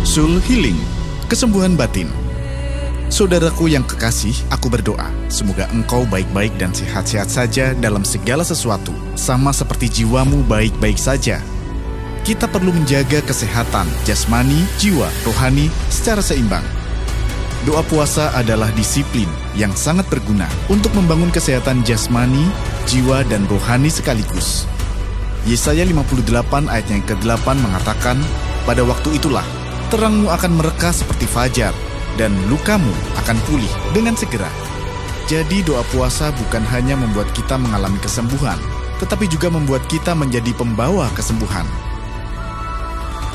Kapsul Healing, kesembuhan batin. Saudaraku yang kekasih, aku berdoa, semoga engkau baik-baik dan sehat-sehat saja dalam segala sesuatu, sama seperti jiwamu baik-baik saja. Kita perlu menjaga kesehatan jasmani, jiwa, rohani secara seimbang. Doa puasa adalah disiplin yang sangat berguna untuk membangun kesehatan jasmani, jiwa, dan rohani sekaligus. Yesaya 58 ayat yang ke-8 mengatakan, pada waktu itulah, terangmu akan mereka seperti fajar, dan lukamu akan pulih dengan segera. Jadi doa puasa bukan hanya membuat kita mengalami kesembuhan, tetapi juga membuat kita menjadi pembawa kesembuhan.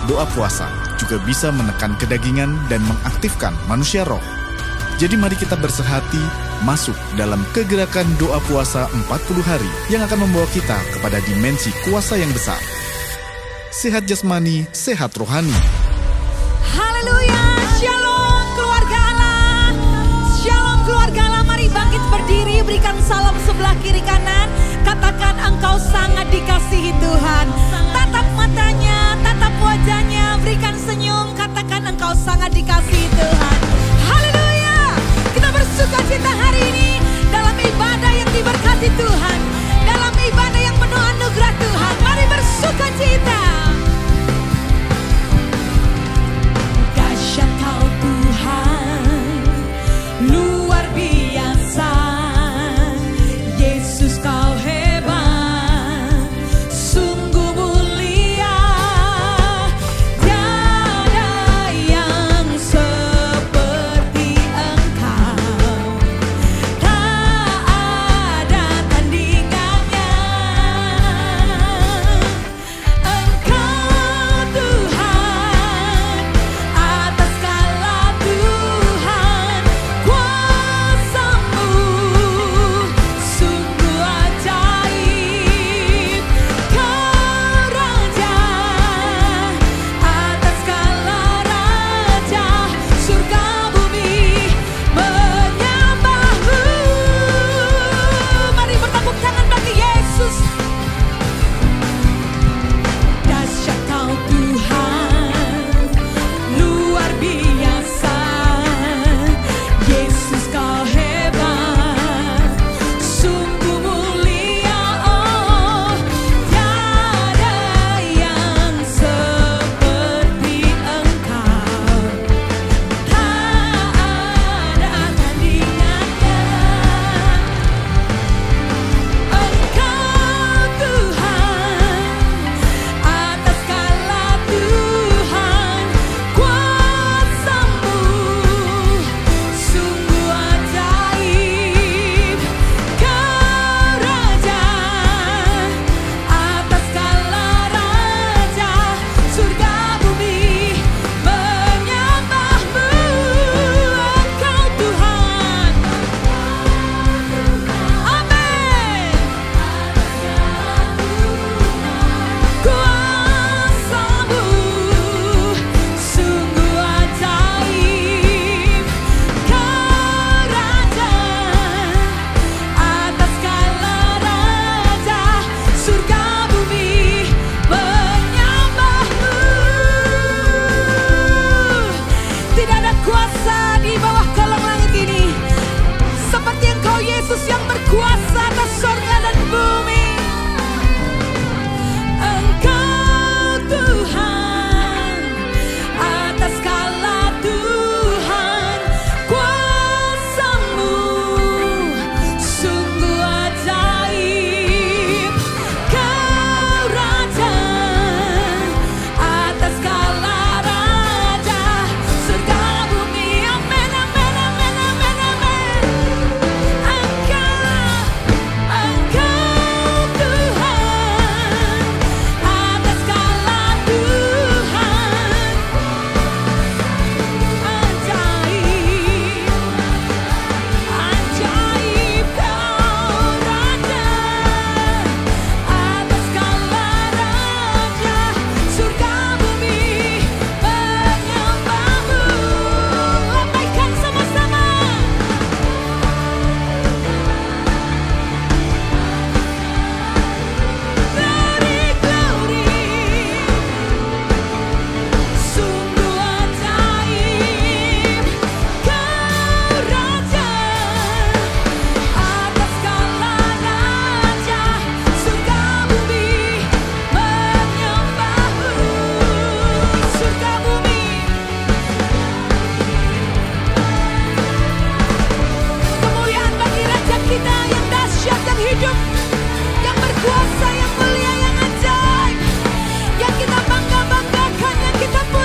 Doa puasa juga bisa menekan kedagingan dan mengaktifkan manusia roh. Jadi mari kita bersehati masuk dalam kegerakan doa puasa 40 hari yang akan membawa kita kepada dimensi kuasa yang besar. Sehat jasmani, sehat rohani. Haleluya, shalom keluarga Allah. Shalom keluarga Allah, mari bangkit berdiri, berikan salam sebelah kiri kanan. Katakan engkau sangat dikasihi Tuhan. Tatap matanya, tatap wajahnya, berikan senyum. Katakan engkau sangat dikasihi Tuhan. Haleluya, kita bersuka cita hari ini dalam ibadah yang diberkati Tuhan, dalam ibadah yang penuh anugerah Tuhan. Mari bersuka cita. Dahsyat kau Tuhan, luar biasa. Yesus kau hebat, sungguh mulia.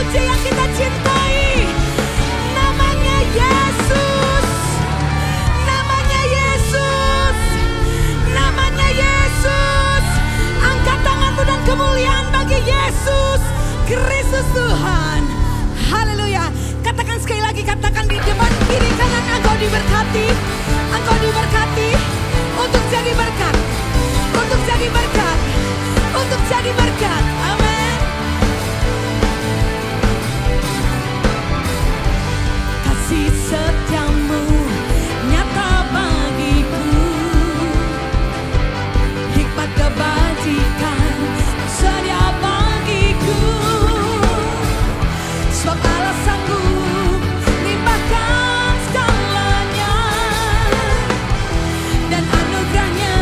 Raja yang kita cintai. Namanya Yesus. Namanya Yesus. Namanya Yesus. Angkat tanganmu dan kemuliaan bagi Yesus Kristus Tuhan. Haleluya. Katakan sekali lagi, katakan di depan kiri kanan, engkau diberkati. Engkau diberkati untuk jadi berkat. Untuk jadi berkat. Untuk jadi berkat. Amin. Kasih setiamu nyata bagiku. Hikmat kebajikan sedia bagiku. Sebab Allah sanggup limpahkan segalanya, dan anugerahnya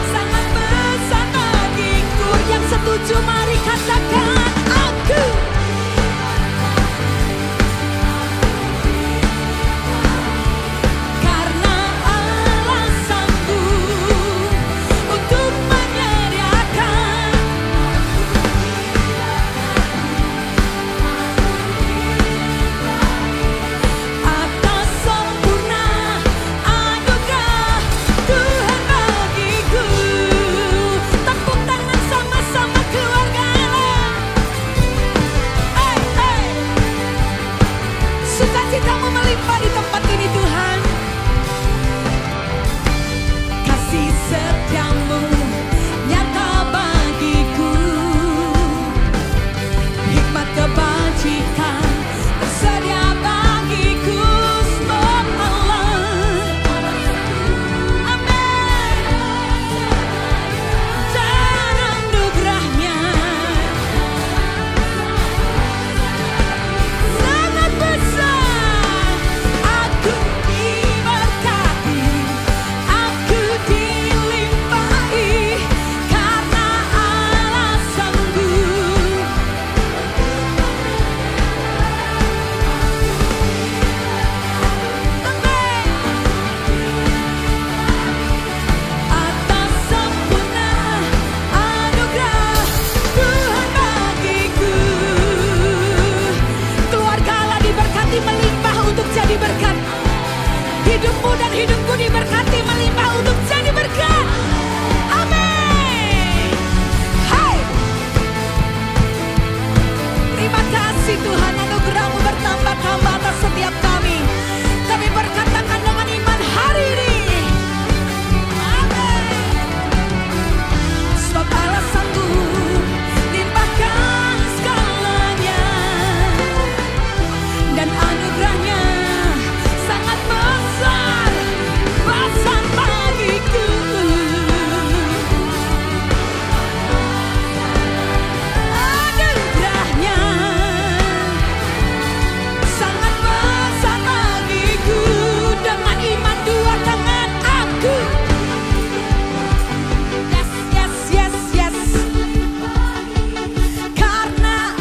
sangat besar bagiku. Yang setuju mari katakan aku. Karena Allah sanggup untuk menyediakan atas sempurna anugerah Tuhan bagiku. Tepuk tangan sama-sama keluarga Allah. Hey, hey. Sukacitamu melimpah di tempat ini Tuhan. Kasih setiamu nyata bagiku. Hikmat kebajikan tersedia bagiku. Sebab Allah, amin, dan anugerahnya sangat besar. Aku diberkati, aku dilimpahi, karena Allah sanggup. Atas sempurna anugerah Tuhan bagiku. Keluarga Allah diberkati melimpah untuk jadi berkat. Hidupmu dan hidupku diberkati melimpah untuk jadi berkat. Amin. Hai. Terima kasih Tuhan, anugerah-Mu bertambah-tambah atas setiap kami. Kami berkatakan dengan iman hari ini. Amin. Sebab Allah sanggup limpahkan segalanya, dan anugerahnya sangat besar, besar bagiku. Anugerahnya sangat besar bagiku. Dengan iman dua tangan aku. Yes, yes, yes, yes. Karena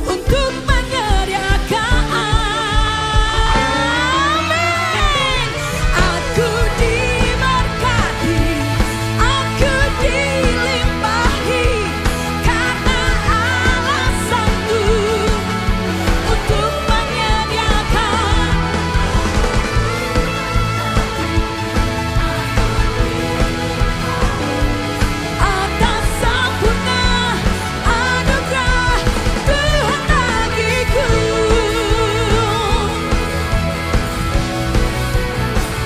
untuk menyediakan, amin. Aku diberkati, aku dilimpahi, karena Allah sanggup untuk menyediakan atas sempurna anugerah Tuhan bagiku.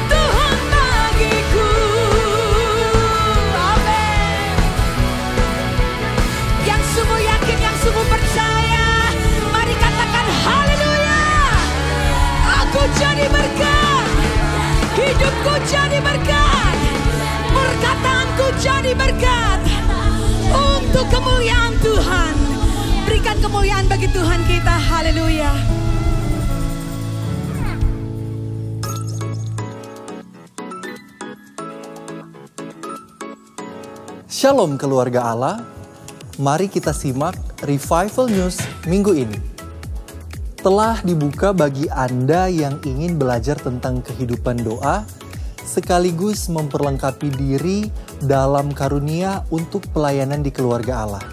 Tuhan bagiku. Amin. Yang sungguh yakin, yang sungguh percaya, mari katakan haleluya. Aku jadi berkat. Hidupku jadi berkat. Perkataanku jadi berkat. Untuk kemuliaan Tuhan. Berikan kemuliaan bagi Tuhan kita. Haleluya. Shalom keluarga Allah, mari kita simak Revival News minggu ini. Telah dibuka bagi Anda yang ingin belajar tentang kehidupan doa, sekaligus memperlengkapi diri dalam karunia untuk pelayanan di keluarga Allah.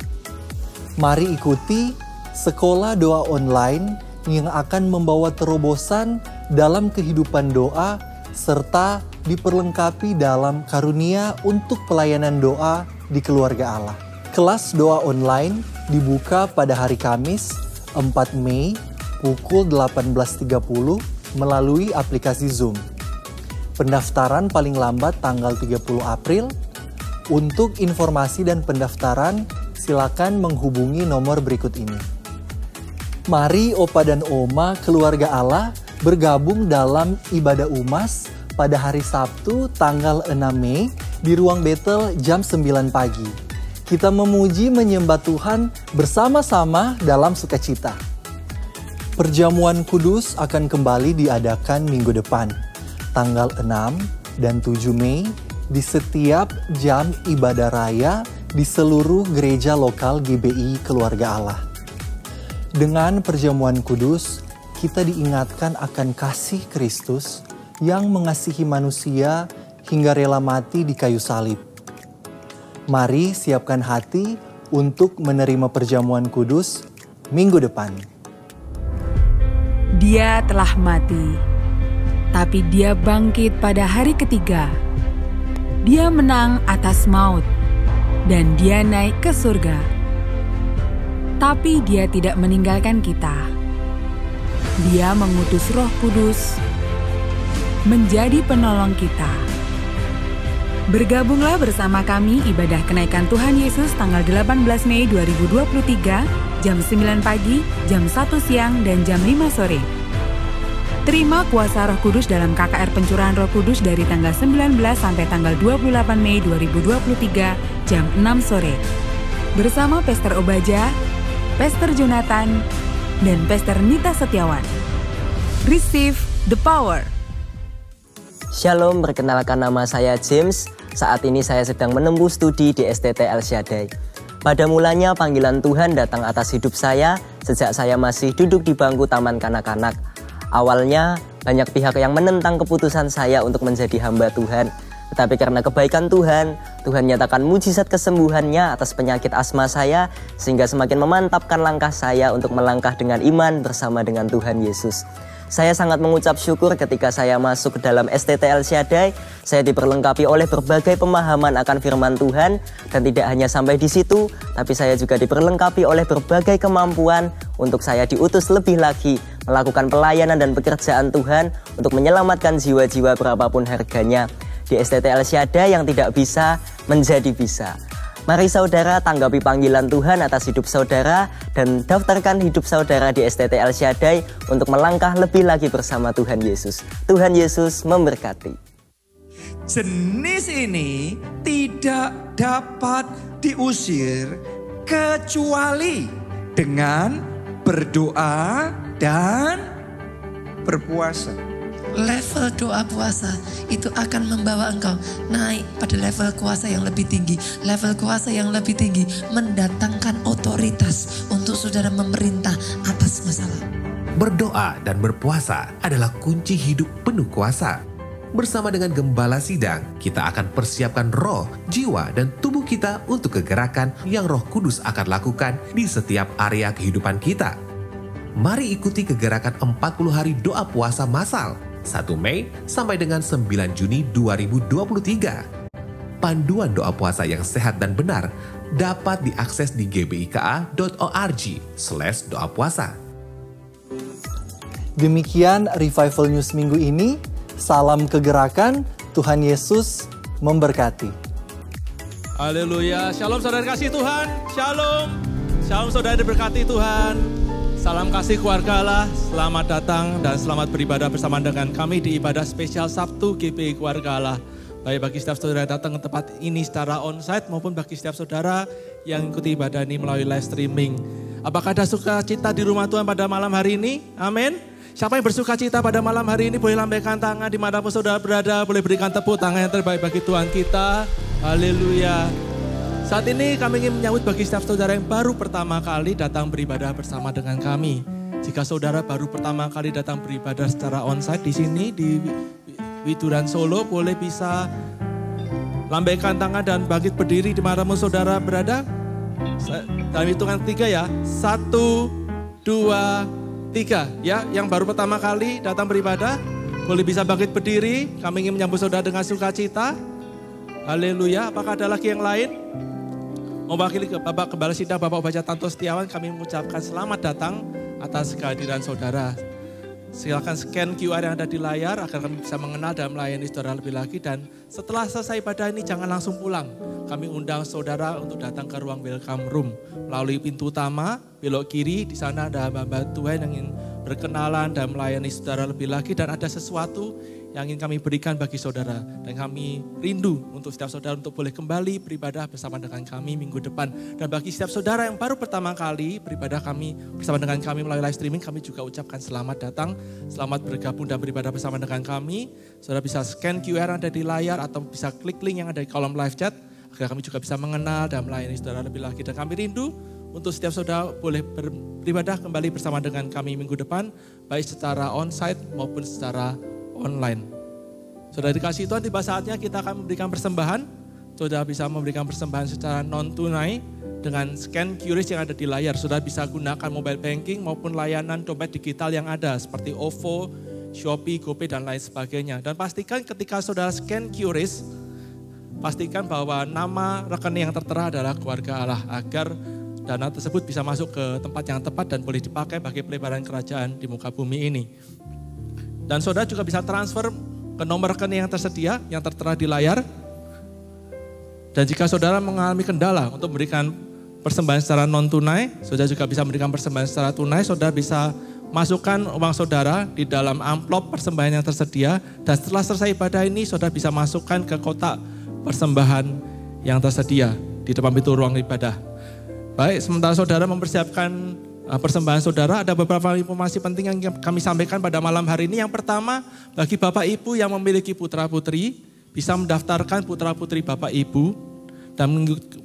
Mari ikuti sekolah doa online yang akan membawa terobosan dalam kehidupan doa serta diperlengkapi dalam karunia untuk pelayanan doa di keluarga Allah. Kelas doa online dibuka pada hari Kamis 4 Mei pukul 18.30 melalui aplikasi Zoom. Pendaftaran paling lambat tanggal 30 April. Untuk informasi dan pendaftaran, silakan menghubungi nomor berikut ini. Mari Opa dan Oma keluarga Allah bergabung dalam ibadah UMAS pada hari Sabtu tanggal 6 Mei di Ruang Betel jam 9 pagi. Kita memuji menyembah Tuhan bersama-sama dalam sukacita. Perjamuan kudus akan kembali diadakan minggu depan, tanggal 6 dan 7 Mei di setiap jam ibadah raya di seluruh gereja lokal GBI Keluarga Allah. Dengan perjamuan kudus, kita diingatkan akan kasih Kristus yang mengasihi manusia hingga rela mati di kayu salib. Mari siapkan hati untuk menerima perjamuan kudus minggu depan. Dia telah mati, tapi dia bangkit pada hari ketiga. Dia menang atas maut, dan dia naik ke surga. Tapi dia tidak meninggalkan kita. Dia mengutus Roh Kudus menjadi penolong kita. Bergabunglah bersama kami ibadah kenaikan Tuhan Yesus tanggal 18 Mei 2023, jam 9 pagi, jam 1 siang, dan jam 5 sore. Terima kuasa Roh Kudus dalam KKR Pencurahan Roh Kudus dari tanggal 19 sampai tanggal 28 Mei 2023, jam 6 sore. Bersama Pastor Obaja, Pastor Jonathan, dan Pastor Nita Setiawan. Receive the power. Shalom, perkenalkan nama saya James. Saat ini saya sedang menempuh studi di STT El Shaddai. Pada mulanya panggilan Tuhan datang atas hidup saya sejak saya masih duduk di bangku taman kanak-kanak. Awalnya banyak pihak yang menentang keputusan saya untuk menjadi hamba Tuhan. Tetapi karena kebaikan Tuhan, Tuhan nyatakan mujizat kesembuhannya atas penyakit asma saya, sehingga semakin memantapkan langkah saya untuk melangkah dengan iman bersama dengan Tuhan Yesus. Saya sangat mengucap syukur ketika saya masuk ke dalam STT El Shaddai. Saya diperlengkapi oleh berbagai pemahaman akan firman Tuhan, dan tidak hanya sampai di situ, tapi saya juga diperlengkapi oleh berbagai kemampuan untuk saya diutus lebih lagi melakukan pelayanan dan pekerjaan Tuhan untuk menyelamatkan jiwa-jiwa berapapun harganya. Di STT El Shaddai yang tidak bisa menjadi bisa. Mari saudara tanggapi panggilan Tuhan atas hidup saudara dan daftarkan hidup saudara di STT El Shaddai untuk melangkah lebih lagi bersama Tuhan Yesus. Tuhan Yesus memberkati. Jenis ini tidak dapat diusir kecuali dengan berdoa dan berpuasa. Level doa puasa itu akan membawa engkau naik pada level kuasa yang lebih tinggi. Level kuasa yang lebih tinggi mendatangkan otoritas untuk saudara memerintah atas masalah. Berdoa dan berpuasa adalah kunci hidup penuh kuasa. Bersama dengan Gembala Sidang, kita akan persiapkan roh, jiwa, dan tubuh kita untuk kegerakan yang Roh Kudus akan lakukan di setiap area kehidupan kita. Mari ikuti kegerakan 40 hari doa puasa massal 1 Mei sampai dengan 9 Juni 2023. Panduan doa puasa yang sehat dan benar dapat diakses di gbika.org/doapuasa. Demikian Revival News minggu ini. Salam kegerakan, Tuhan Yesus memberkati. Haleluya, shalom saudara kasih Tuhan, shalom. Shalom saudara diberkati Tuhan. Salam kasih keluarga Allah, selamat datang dan selamat beribadah bersama dengan kami di ibadah spesial Sabtu GBI Keluarga Allah. Baik bagi setiap saudara datang ke tempat ini secara onsite maupun bagi setiap saudara yang ikuti ibadah ini melalui live streaming. Apakah ada sukacita di rumah Tuhan pada malam hari ini? Amin. Siapa yang bersukacita pada malam hari ini boleh lambaikan tangan dimanapun saudara berada, boleh berikan tepuk tangan yang terbaik bagi Tuhan kita. Haleluya. Saat ini kami ingin menyambut bagi setiap saudara yang baru pertama kali datang beribadah bersama dengan kami. Jika saudara baru pertama kali datang beribadah secara onsite di sini di Widuran Solo, boleh bisa lambaikan tangan dan bangkit berdiri dimanapun saudara berada. Dalam hitungan 3 ya. 1, 2, 3. Ya, yang baru pertama kali datang beribadah, boleh bisa bangkit berdiri. Kami ingin menyambut saudara dengan sukacita. Haleluya. Apakah ada lagi yang lain? Mewakili Bapak Gembala Sidang, Bapak Ubaca Tanto Setiawan, kami mengucapkan selamat datang atas kehadiran saudara. Silakan scan QR yang ada di layar agar kami bisa mengenal dan melayani saudara lebih lagi. Dan setelah selesai ibadah ini jangan langsung pulang. Kami undang saudara untuk datang ke ruang welcome room. Melalui pintu utama, belok kiri, di sana ada hamba Tuhan yang ingin berkenalan dan melayani saudara lebih lagi. Dan ada sesuatu yang ingin kami berikan bagi saudara. Dan kami rindu untuk setiap saudara untuk boleh kembali beribadah bersama dengan kami minggu depan. Dan bagi setiap saudara yang baru pertama kali beribadah kami bersama dengan kami melalui live streaming, kami juga ucapkan selamat datang, selamat bergabung dan beribadah bersama dengan kami. Saudara bisa scan QR yang ada di layar atau bisa klik link yang ada di kolom live chat, agar kami juga bisa mengenal dan melayani saudara lebih lagi. Dan kami rindu untuk setiap saudara boleh beribadah kembali bersama dengan kami minggu depan, baik secara onsite maupun secara online. Saudara dikasih Tuhan, tiba saatnya kita akan memberikan persembahan. Saudara bisa memberikan persembahan secara non tunai dengan scan QRIS yang ada di layar. Saudara bisa gunakan mobile banking maupun layanan dompet digital yang ada seperti OVO, Shopee, GoPay dan lain sebagainya. Dan pastikan ketika saudara scan QRIS, pastikan bahwa nama rekening yang tertera adalah keluarga Allah, agar dana tersebut bisa masuk ke tempat yang tepat dan boleh dipakai bagi pelebaran kerajaan di muka bumi ini. Dan saudara juga bisa transfer ke nomor rekening yang tersedia, yang tertera di layar. Dan jika saudara mengalami kendala untuk memberikan persembahan secara non tunai, saudara juga bisa memberikan persembahan secara tunai. Saudara bisa masukkan uang saudara di dalam amplop persembahan yang tersedia. Dan setelah selesai ibadah ini, saudara bisa masukkan ke kotak persembahan yang tersedia di depan pintu ruang ibadah. Baik, sementara saudara mempersiapkan persembahan saudara, ada beberapa informasi penting yang kami sampaikan pada malam hari ini. Yang pertama, bagi Bapak Ibu yang memiliki putra-putri, bisa mendaftarkan putra-putri Bapak Ibu dan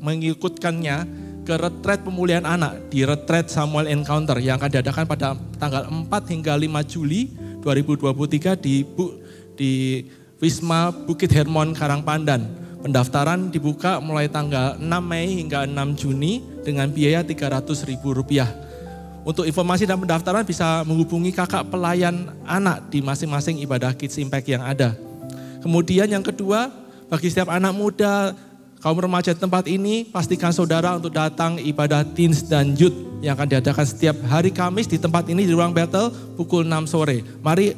mengikutkannya ke retret pemulihan anak di retret Samuel Encounter yang akan diadakan pada tanggal 4 hingga 5 Juli 2023 di Wisma Bukit Hermon Karangpandan. Pendaftaran dibuka mulai tanggal 6 Mei hingga 6 Juni dengan biaya Rp300.000. Untuk informasi dan pendaftaran bisa menghubungi kakak pelayan anak di masing-masing ibadah Kids Impact yang ada. Kemudian yang kedua, bagi setiap anak muda, kaum remaja di tempat ini, pastikan saudara untuk datang ibadah Teens dan Youth yang akan diadakan setiap hari Kamis di tempat ini di ruang Battle pukul 6 sore. Mari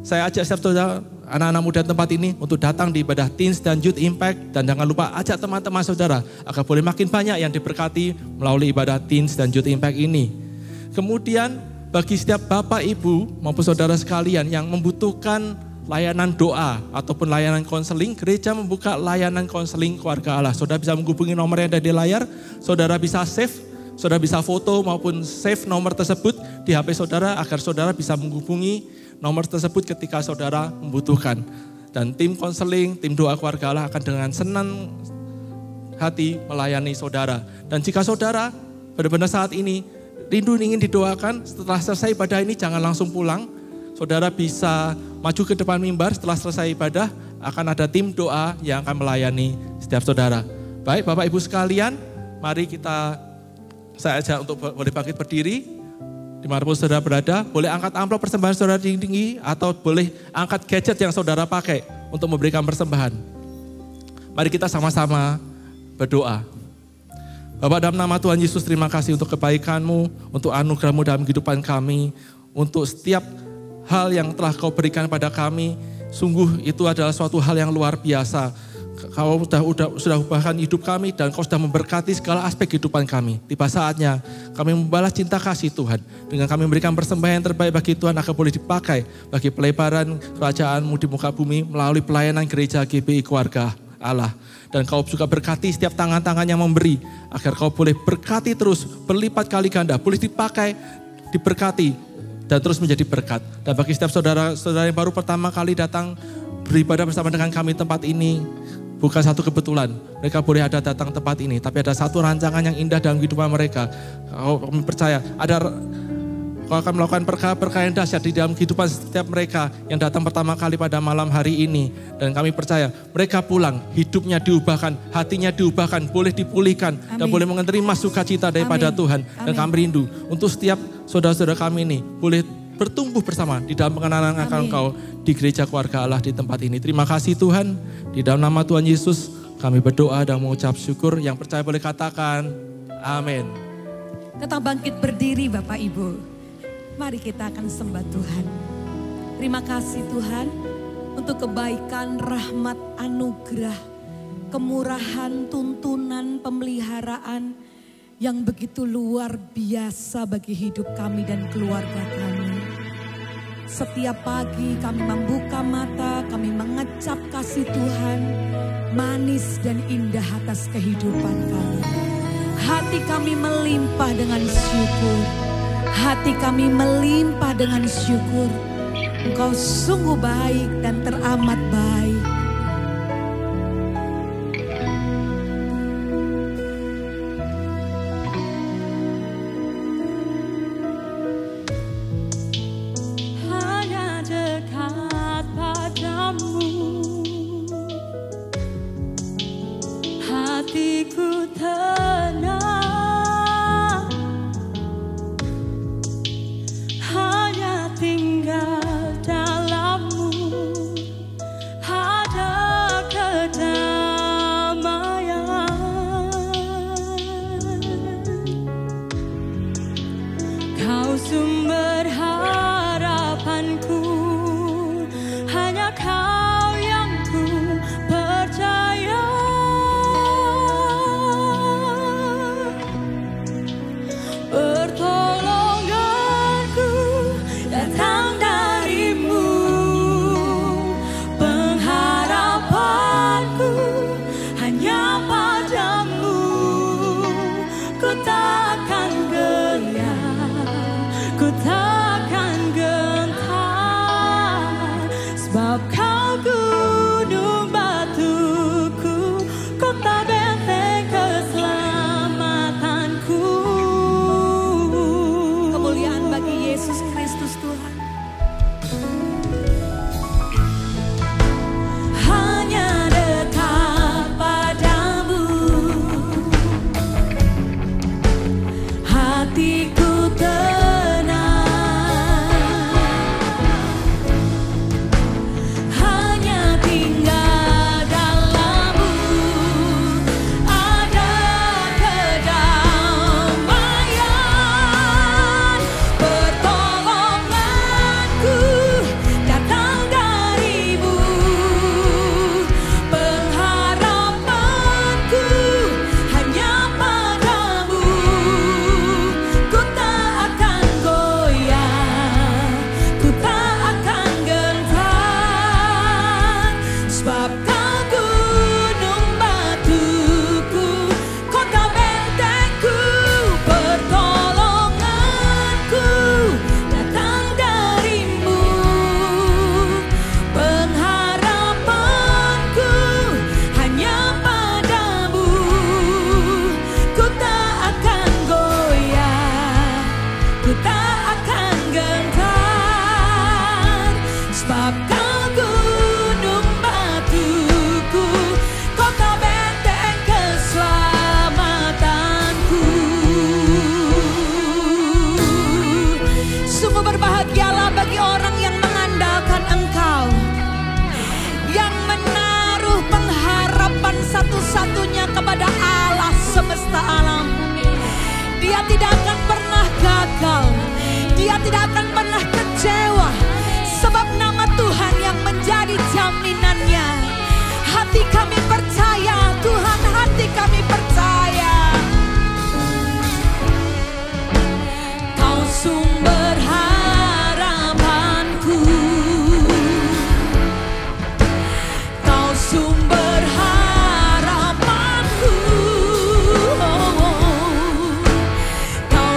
saya ajak setiap saudara, anak-anak muda di tempat ini untuk datang di ibadah Teens dan Youth Impact. Dan jangan lupa ajak teman-teman saudara agar boleh makin banyak yang diberkati melalui ibadah Teens dan Youth Impact ini. Kemudian bagi setiap Bapak, Ibu maupun saudara sekalian yang membutuhkan layanan doa ataupun layanan konseling, gereja membuka layanan konseling keluarga Allah. Saudara bisa menghubungi nomor yang ada di layar, saudara bisa save, saudara bisa foto maupun save nomor tersebut di HP saudara agar saudara bisa menghubungi nomor tersebut ketika saudara membutuhkan. Dan tim konseling, tim doa keluarga Allah akan dengan senang hati melayani saudara. Dan jika saudara benar-benar saat ini rindu ingin didoakan, setelah selesai ibadah ini jangan langsung pulang. Saudara bisa maju ke depan mimbar, setelah selesai ibadah akan ada tim doa yang akan melayani setiap saudara. Baik Bapak Ibu sekalian, mari saya ajak untuk boleh bangkit berdiri. Dimanapun saudara berada, boleh angkat amplop persembahan saudara tinggi atau boleh angkat gadget yang saudara pakai untuk memberikan persembahan. Mari kita sama-sama berdoa. Bapak, dalam nama Tuhan Yesus, terima kasih untuk kebaikan-Mu, untuk anugerah-Mu dalam kehidupan kami, untuk setiap hal yang telah Kau berikan pada kami. Sungguh itu adalah suatu hal yang luar biasa. Kau sudah ubahkan hidup kami dan Kau sudah memberkati segala aspek kehidupan kami. Tiba saatnya kami membalas cinta kasih Tuhan dengan kami memberikan persembahan yang terbaik bagi Tuhan agar boleh dipakai bagi pelebaran kerajaan-Mu di muka bumi melalui pelayanan gereja GBI Keluarga Allah. Dan Kau juga berkati setiap tangan-tangan yang memberi, agar Kau boleh berkati terus, berlipat kali ganda, boleh dipakai, diberkati, dan terus menjadi berkat. Dan bagi setiap saudara-saudara yang baru pertama kali datang beribadah bersama dengan kami tempat ini, bukan satu kebetulan, mereka boleh ada datang tempat ini, tapi ada satu rancangan yang indah dalam kehidupan mereka. Kami percaya ada Kau akan melakukan perkara-perkara yang dahsyat di dalam kehidupan setiap mereka yang datang pertama kali pada malam hari ini. Dan kami percaya mereka pulang, hidupnya diubahkan, hatinya diubahkan, boleh dipulihkan. Dan boleh menerima sukacita daripada Tuhan. Dan kami rindu untuk setiap saudara-saudara kami ini boleh bertumbuh bersama di dalam pengenalan akan Engkau di gereja keluarga Allah di tempat ini. Terima kasih Tuhan, di dalam nama Tuhan Yesus kami berdoa dan mengucap syukur. Yang percaya boleh katakan amin. Tetap bangkit berdiri Bapak Ibu. Mari kita akan sembah Tuhan. Terima kasih Tuhan untuk kebaikan, rahmat, anugerah, kemurahan, tuntunan, pemeliharaan yang begitu luar biasa bagi hidup kami dan keluarga kami. Setiap pagi kami membuka mata, kami mengecap kasih Tuhan, manis dan indah atas kehidupan kami. Hati kami melimpah dengan syukur. Hati kami melimpah dengan syukur. Engkau sungguh baik dan teramat baik. Hanya dekat padamu, hatiku tenang. Tinggal dalammu ada kedamaian. Kau sumber harapanku, hanya Kau yang ku percaya. Pertolonganku datang darimu, pengharapanku hanya padamu. Ku takkan goyah, ku takkan gentar, sebab Kau gunung batuku, kota benteng keselamatanku. Kemuliaan bagi Yesus Kristus Tuhan. Hanya dekat padamu, hatiku tenang. Hanya tinggal dalammu ada kedamaian. Pertolonganku datang darimu, pengharapanku hanya padamu. Ku tak akan goyah, ku tak akan gentar, sebab Kau gunung batuku, kota bentengku. Pertolonganku datang darimu, pengharapanku hanya padamu. Ku tak akan goyah, ku tak akan gentar, sebab Kau gunung batuku, kota benteng keselamatanku. Sungguh berbahagialah bagi orang yang mengandalkan Engkau, yang menaruh pengharapan satu-satunya kepada Allah semesta alam. Dia tidak akan pernah gagal, dia tidak akan pernah kecewa, sebab nama Tuhan yang menjadi jaminannya. Hati kami percaya Tuhan, hati kami percaya. Kau sumber harapanku, Kau sumber harapanku, Kau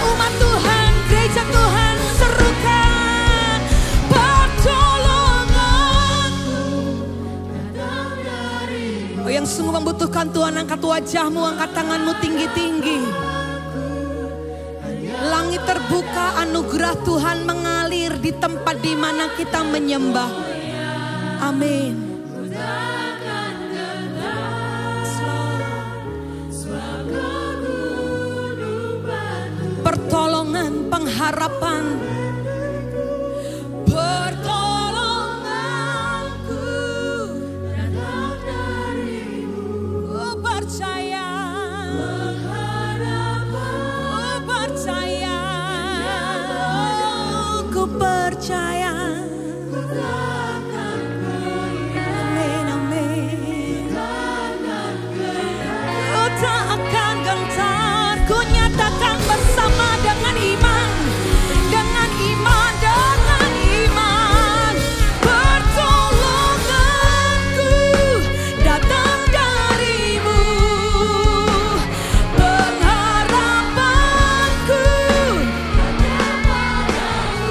Umat Tuhan, gereja Tuhan, serukan pertolonganku datang darimu. Oh, yang sungguh membutuhkan Tuhan, angkat wajahmu, angkat tanganmu tinggi-tinggi. Langit terbuka, anugerah Tuhan mengalir di tempat di mana kita menyembah. Amin. Pertolongan, pengharapan. Pertolonganku datang darimu. Ku percaya. Ku percaya. Ku percaya. Amin, amin. Ku tak akan gentar. Ku nyatakan bersama dengan iman, dengan iman, dengan iman. Pertolonganku datang darimu. Pengharapanku datang padamu.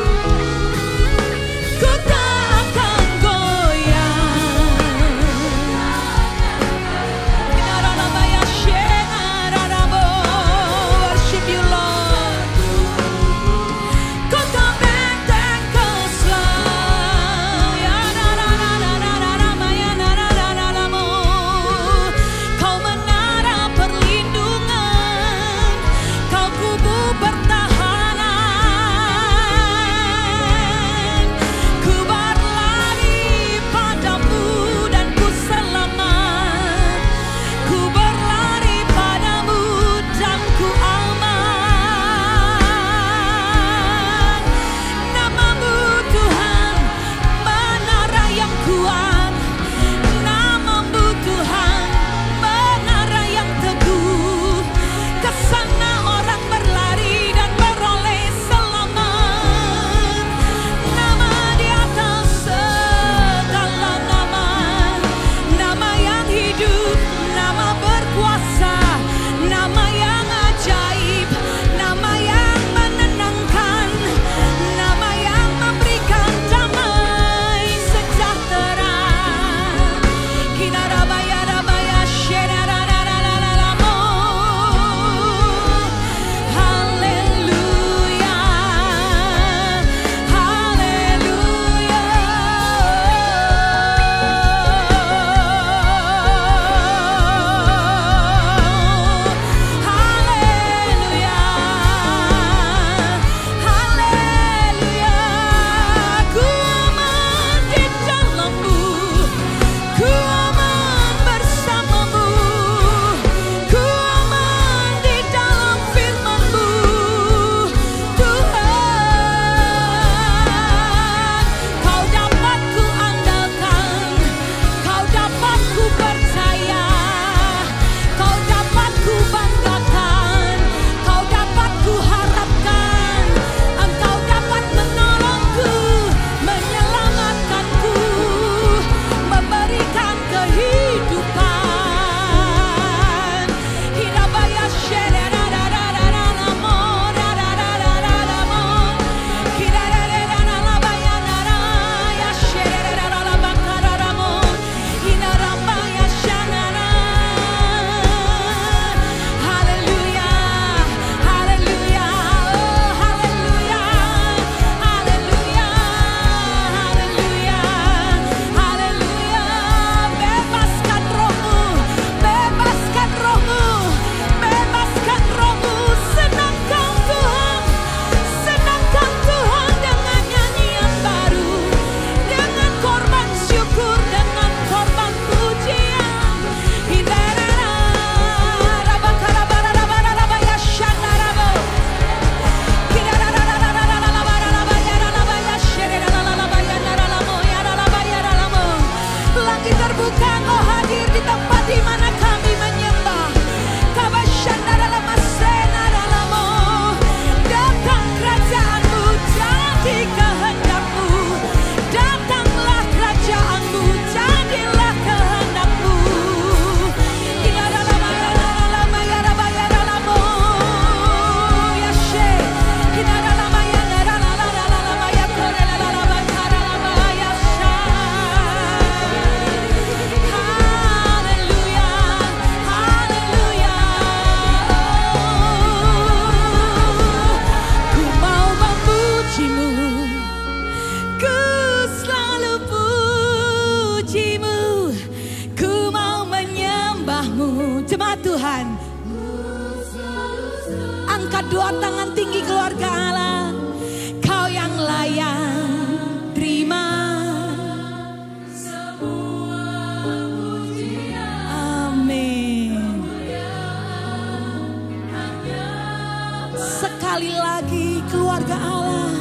lagi keluarga Allah.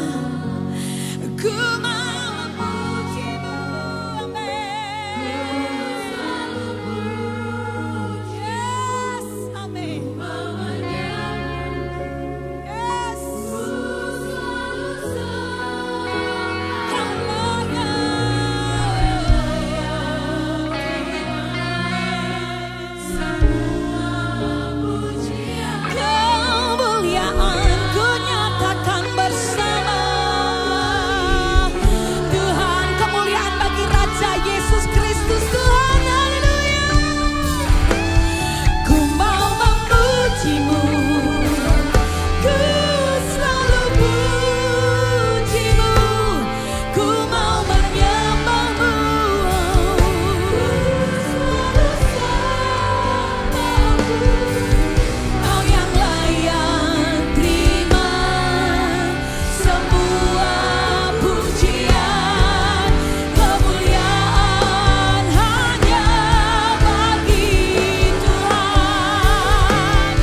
Ku mau memuji-Mu, amin. Yes, amin. Yes. Kemuliaan ku nyatakan bersama Tuhan, kemuliaan bagi Raja Yesus Kristus Tuhan, haleluya. Ku mau memuji-Mu, ku selalu puji-Mu, ku mau menyembah-Mu, Kau yang layak terima semua pujian, kemuliaan hanya bagi Tuhan.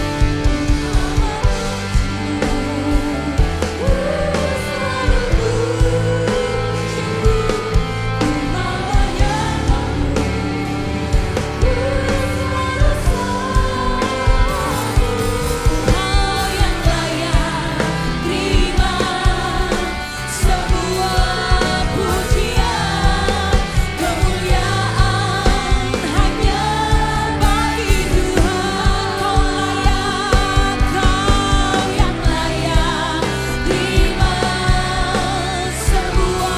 Kau yang layak terima semua pujian, kemuliaan hanya bagi Tuhan. Kau yang layak terima semua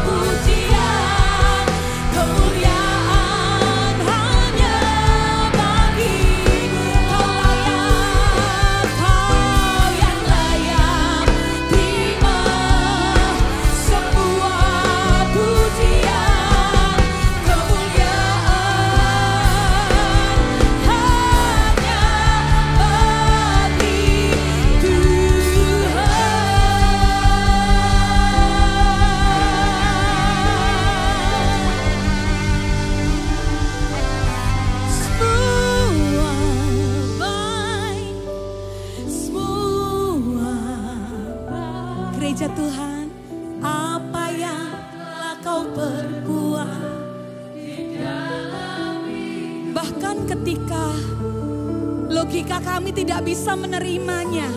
pujian, kemuliaan hanya bagi Kau yang layak terima semua pujian, kemuliaan hanya bagi Tuhan. Gereja Tuhan, apa yang telah Kau perbuat, bahkan ketika logika kami tidak bisa menerimanya,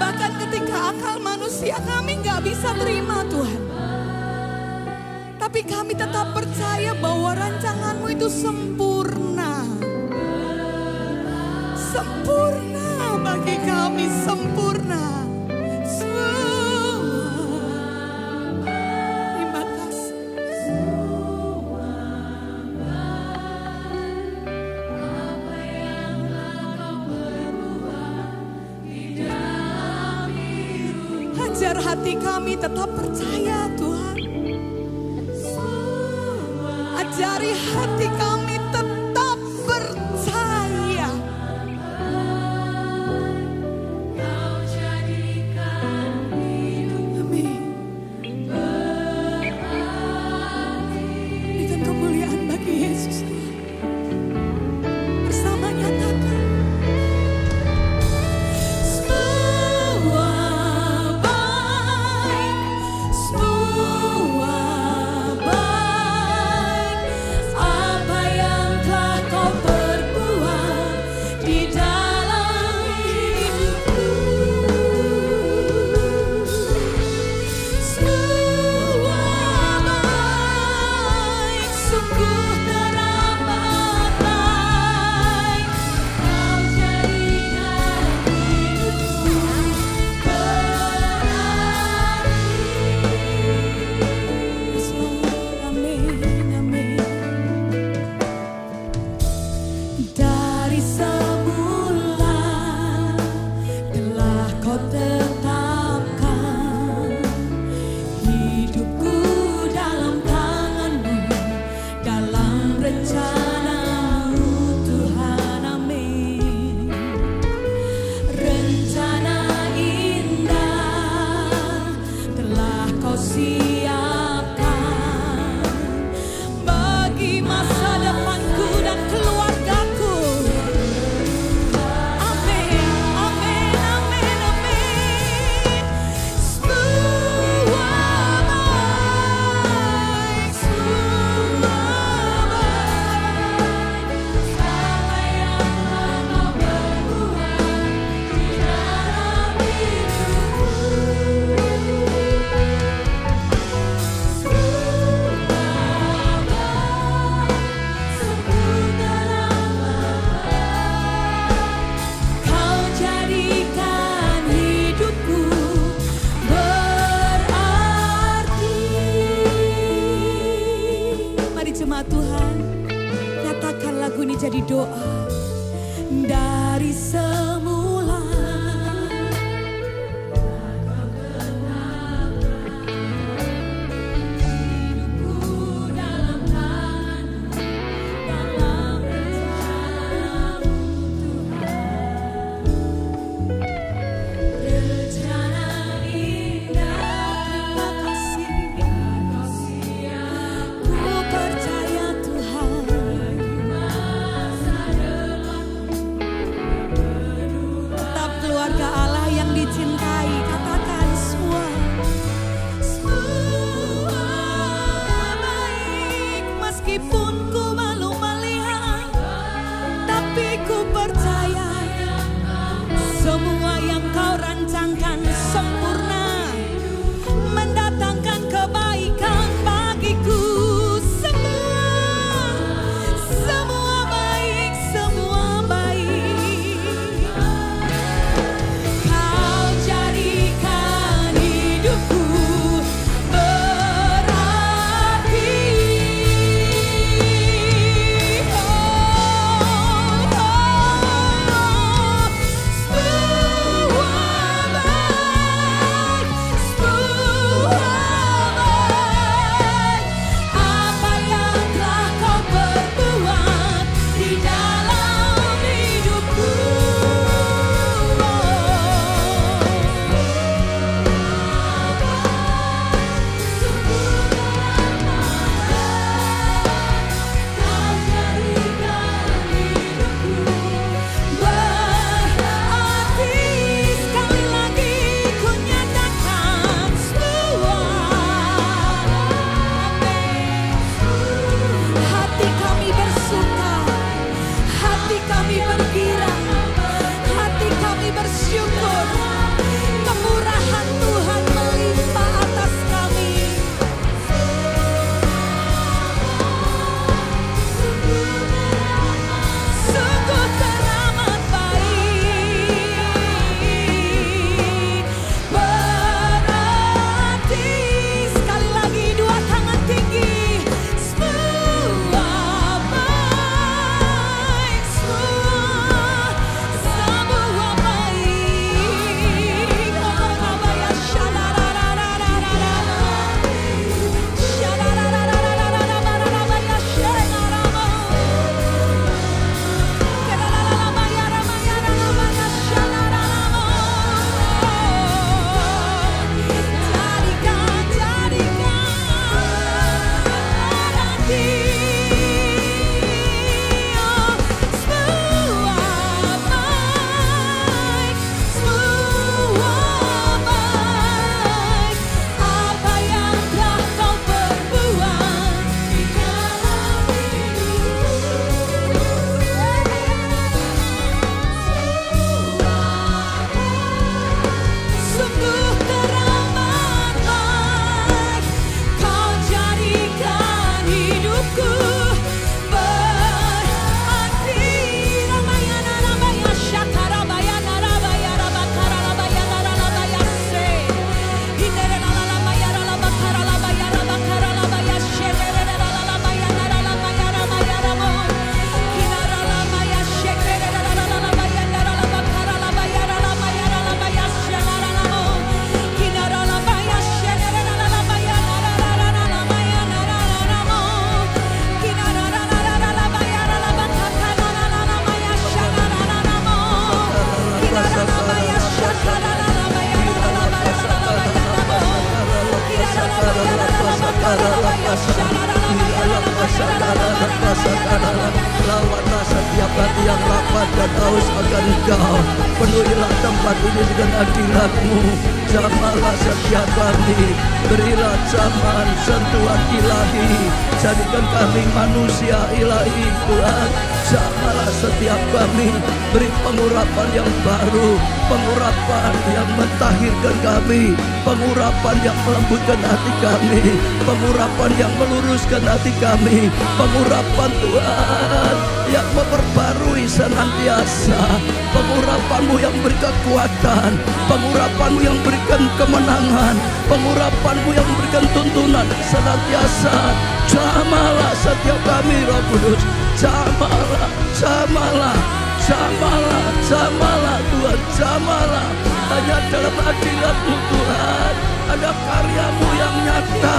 bahkan ketika akal manusia kami nggak bisa terima Tuhan, tapi kami tetap percaya bahwa rancangan-Mu itu sempurna. Sempurna bagi kami, sempurna. Terima kasih. Ajar hati kami tetap percaya Tuhan. Ajari hati kami tetap percaya. Amin. Berikan kemuliaan bagi Yesus Tuhan. Bersama nyatakan semua baik, semua baik. Apa berdoa dari semula. Lawatlah setiap hati yang lapar dan haus akan Engkau. Penuhilah tempat ini dengan hadirat-Mu. Jamahlah setiap kami, berilah zaman sentuhan ilahi. Jadikan kami manusia ilahi Tuhan. Jamahlah setiap kami, beri pengurapan yang baru, pengurapan yang mentahirkan kami, pengurapan yang melembutkan hati kami, pengurapan yang meluruskan hati kami, pengurapan Tuhan yang memperbarui senantiasa, pengurapan-Mu yang beri kekuatan, pengurapan-Mu yang berikan kemenangan, pengurapan-Mu yang berikan tuntunan senantiasa. Jamahlah setiap kami Roh Kudus, Jamalah, jamalah, jamalah, jamalah Tuhan, jamalah. Hanya dalam hadirat-Mu Tuhan ada karya-Mu yang nyata.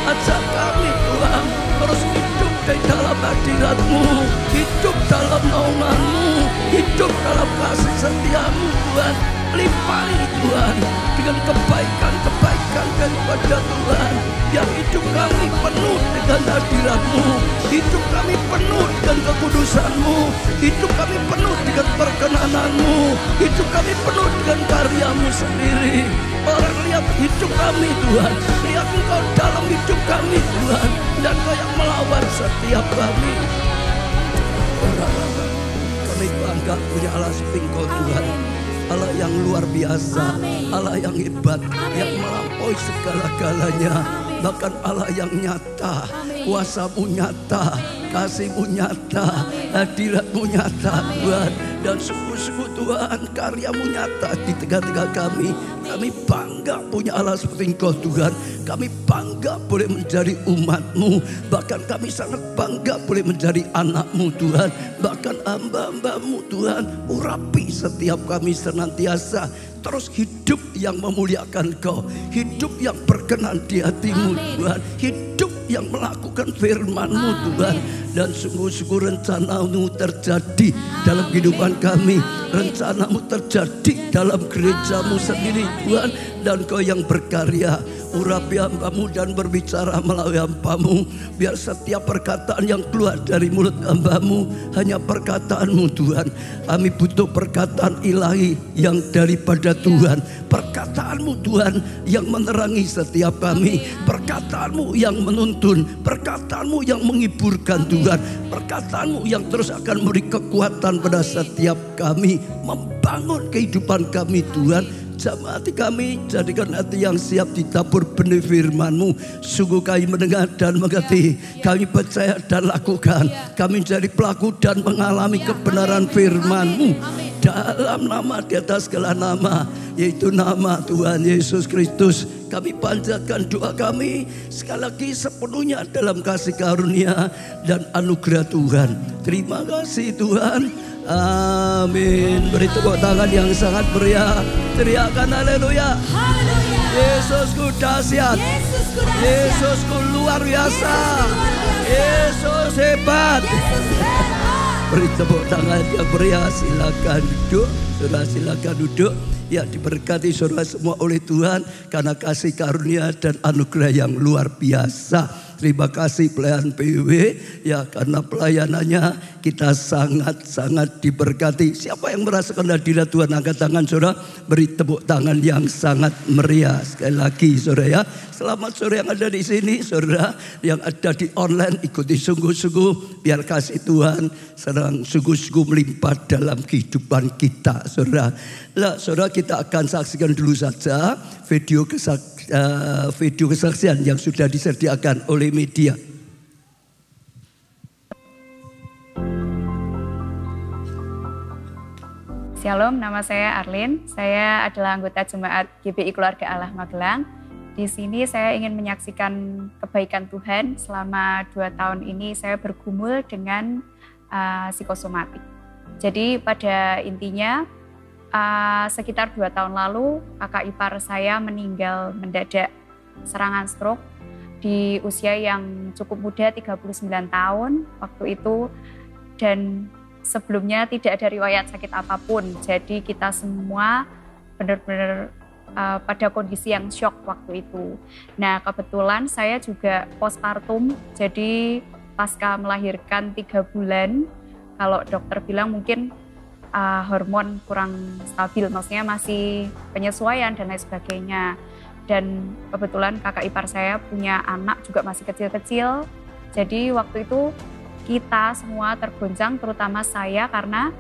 Ajak kami Tuhan terus hidup di dalam hadirat-Mu, hidup dalam naungan-Mu, hidup dalam kasih setia-Mu Tuhan. Limpahi Tuhan dengan kebaikan-kebaikan daripada Tuhan. Biar hidup kami penuh dengan hadirat-Mu, hidup kami penuh dengan kekudusan-Mu, hidup kami penuh dengan perkenanan-Mu, hidup kami penuh dengan karya-Mu sendiri. Orang lihat hidup kami Tuhan, lihat Engkau dalam hidup kami Tuhan, dan Kau yang melawat setiap kami. Kami bangga punya Allah seperti Engkau Tuhan, Allah yang luar biasa, Allah yang hebat, yang melampaui segala-galanya. Bahkan Allah yang nyata, kuasa-Mu nyata, kasih-Mu nyata, hadirat-Mu nyata Tuhan. Dan sungguh-sungguh Tuhan, karya-Mu nyata di tengah-tengah kami. Kami bangga punya Allah seperti Engkau Tuhan. Kami bangga boleh menjadi umat-Mu. Bahkan kami sangat bangga boleh menjadi anak-Mu Tuhan. Bahkan hamba-hamba-Mu Tuhan, urapi setiap kami senantiasa. Terus hidup yang memuliakan Kau, hidup yang berkenan di hati-Mu Tuhan, hidup yang melakukan firman-Mu Tuhan. Dan sungguh-sungguh rencana-Mu terjadi dalam kehidupan kami, rencana-Mu terjadi dalam gereja-Mu sendiri Tuhan. Dan Kau yang berkarya, urapi hamba-Mu dan berbicara melalui hamba-Mu. Biar setiap perkataan yang keluar dari mulut hamba-Mu hanya perkataan-Mu Tuhan. Kami butuh perkataan ilahi yang daripada Tuhan, perkataan-Mu Tuhan yang menerangi setiap kami, perkataan-Mu yang menuntun, perkataan-Mu yang menghiburkan Tuhan, perkataan-Mu yang terus akan memberi kekuatan pada setiap kami, membangun kehidupan kami Tuhan. Jamah hati kami, jadikan hati yang siap ditabur benih firman-Mu. Sungguh kami mendengar dan mengerti, kami percaya dan lakukan. Kami menjadi pelaku dan mengalami kebenaran firman-Mu. Dalam nama di atas segala nama, yaitu nama Tuhan Yesus Kristus, kami panjatkan doa kami sekali lagi sepenuhnya dalam kasih karunia dan anugerah Tuhan. Terima kasih Tuhan. Amin. Beri tepuk tangan yang sangat meriah. Teriakan haleluya. Yesusku dahsyat, Yesusku luar biasa, Yesus hebat. Beri tepuk tangan yang meriah. Silakan duduk, saudara, silakan duduk. Ya, diberkati saudara semua oleh Tuhan karena kasih karunia dan anugerah yang luar biasa. Terima kasih pelayan PW ya, karena pelayanannya kita sangat-sangat diberkati. Siapa yang merasakan hadirat Tuhan, angkat tangan saudara, beri tepuk tangan yang sangat meriah. Sekali lagi saudara ya, selamat sore yang ada di sini, saudara yang ada di online, ikuti sungguh-sungguh biar kasih Tuhan sedang sungguh-sungguh melimpah dalam kehidupan kita saudara. Nah, saudara, kita akan saksikan dulu saja video kesaksian yang sudah disediakan oleh media. Shalom, nama saya Arlin. Saya adalah anggota jemaat GBI Keluarga Allah Magelang. Di sini saya ingin menyaksikan kebaikan Tuhan. Selama 2 tahun ini saya bergumul dengan psikosomatik. Jadi pada intinya sekitar 2 tahun lalu kakak ipar saya meninggal mendadak serangan stroke di usia yang cukup muda, 39 tahun waktu itu, dan sebelumnya tidak ada riwayat sakit apapun. Jadi kita semua benar-benar pada kondisi yang shock waktu itu. Nah, kebetulan saya juga postpartum, jadi pasca melahirkan 3 bulan, kalau dokter bilang mungkin hormon kurang stabil, maksudnya masih penyesuaian dan lain sebagainya. Dan kebetulan kakak ipar saya punya anak juga masih kecil-kecil. Jadi waktu itu kita semua tergoncang, terutama saya, karena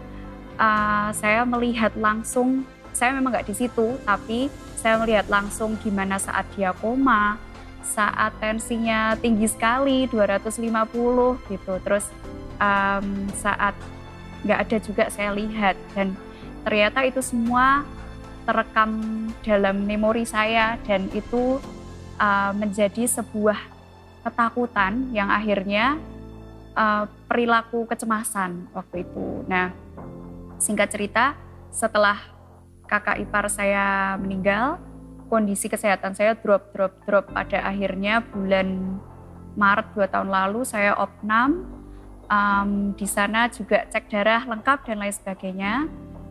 saya melihat langsung, saya memang nggak di situ, tapi saya melihat langsung gimana saat dia koma, saat tensinya tinggi sekali 250 gitu, terus saat nggak ada juga saya lihat, dan ternyata itu semua terekam dalam memori saya, dan itu menjadi sebuah ketakutan yang akhirnya perilaku kecemasan waktu itu. Nah, singkat cerita, setelah kakak ipar saya meninggal, kondisi kesehatan saya drop. Pada akhirnya bulan Maret 2 tahun lalu saya opnam. Di sana juga cek darah lengkap dan lain sebagainya.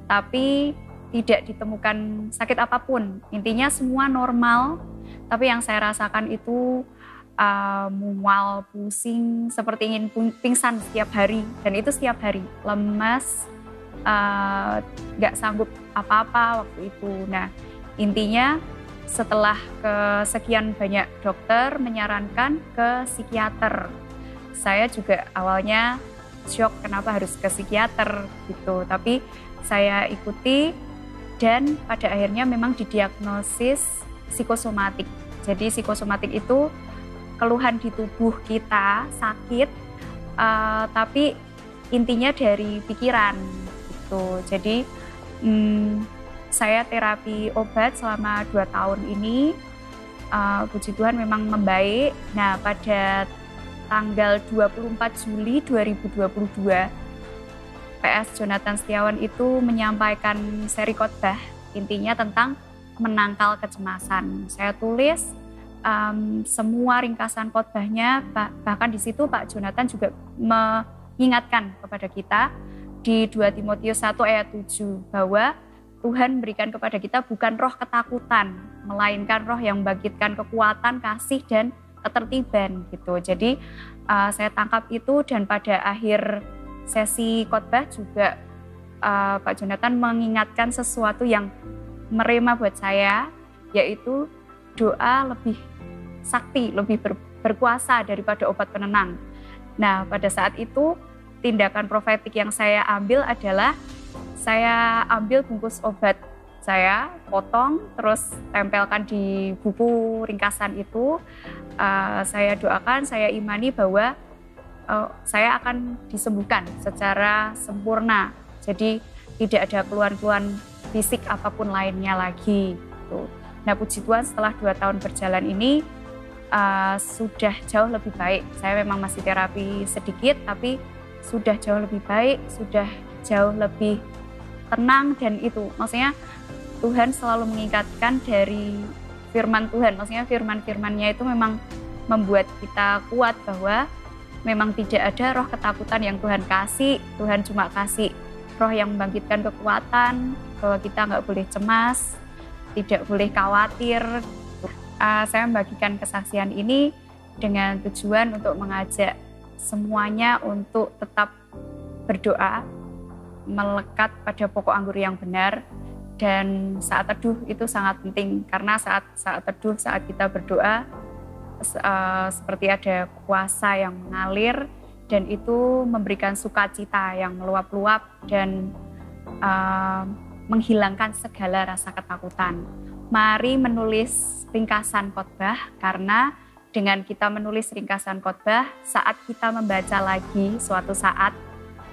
Tapi tidak ditemukan sakit apapun. Intinya semua normal. Tapi yang saya rasakan itu mual, pusing, seperti ingin pingsan setiap hari. Dan itu setiap hari, lemas, gak sanggup apa-apa waktu itu. Nah, intinya setelah kesekian banyak dokter menyarankan ke psikiater. Saya juga awalnya shock kenapa harus ke psikiater gitu. Tapi saya ikuti dan pada akhirnya memang didiagnosis psikosomatik. Jadi psikosomatik itu keluhan di tubuh kita sakit, tapi intinya dari pikiran gitu. Jadi saya terapi obat selama 2 tahun ini, puji Tuhan memang membaik. Nah, pada tanggal 24 Juli 2022, PS Jonathan Setiawan itu menyampaikan seri khotbah, intinya tentang menangkal kecemasan. Saya tulis semua ringkasan khotbahnya, bahkan di situ Pak Jonathan juga mengingatkan kepada kita di 2 Timotius 1 ayat 7 bahwa Tuhan berikan kepada kita bukan roh ketakutan, melainkan roh yang membangkitkan kekuatan, kasih, dan ketertiban gitu. Jadi saya tangkap itu dan pada akhir sesi khotbah juga Pak Jonathan mengingatkan sesuatu yang merema buat saya, yaitu doa lebih sakti, lebih berkuasa daripada obat penenang. Nah, pada saat itu tindakan profetik yang saya ambil adalah saya ambil bungkus obat, saya potong, terus tempelkan di buku ringkasan itu. Saya doakan, saya imani bahwa saya akan disembuhkan secara sempurna. Jadi tidak ada keluhan-keluhan fisik apapun lainnya lagi. Gitu. Nah, puji Tuhan setelah 2 tahun berjalan ini sudah jauh lebih baik. Saya memang masih terapi sedikit, tapi sudah jauh lebih baik, sudah jauh lebih tenang, dan itu maksudnya Tuhan selalu mengingatkan dari firman Tuhan. Maksudnya firman-firmannya itu memang membuat kita kuat bahwa memang tidak ada roh ketakutan yang Tuhan kasih. Tuhan cuma kasih roh yang membangkitkan kekuatan, bahwa kita nggak boleh cemas, tidak boleh khawatir. Saya membagikan kesaksian ini dengan tujuan untuk mengajak semuanya untuk tetap berdoa, melekat pada pokok anggur yang benar, dan saat teduh itu sangat penting karena saat teduh, saat kita berdoa seperti ada kuasa yang mengalir dan itu memberikan sukacita yang meluap-luap dan menghilangkan segala rasa ketakutan. Mari menulis ringkasan khotbah karena dengan kita menulis ringkasan khotbah, saat kita membaca lagi suatu saat,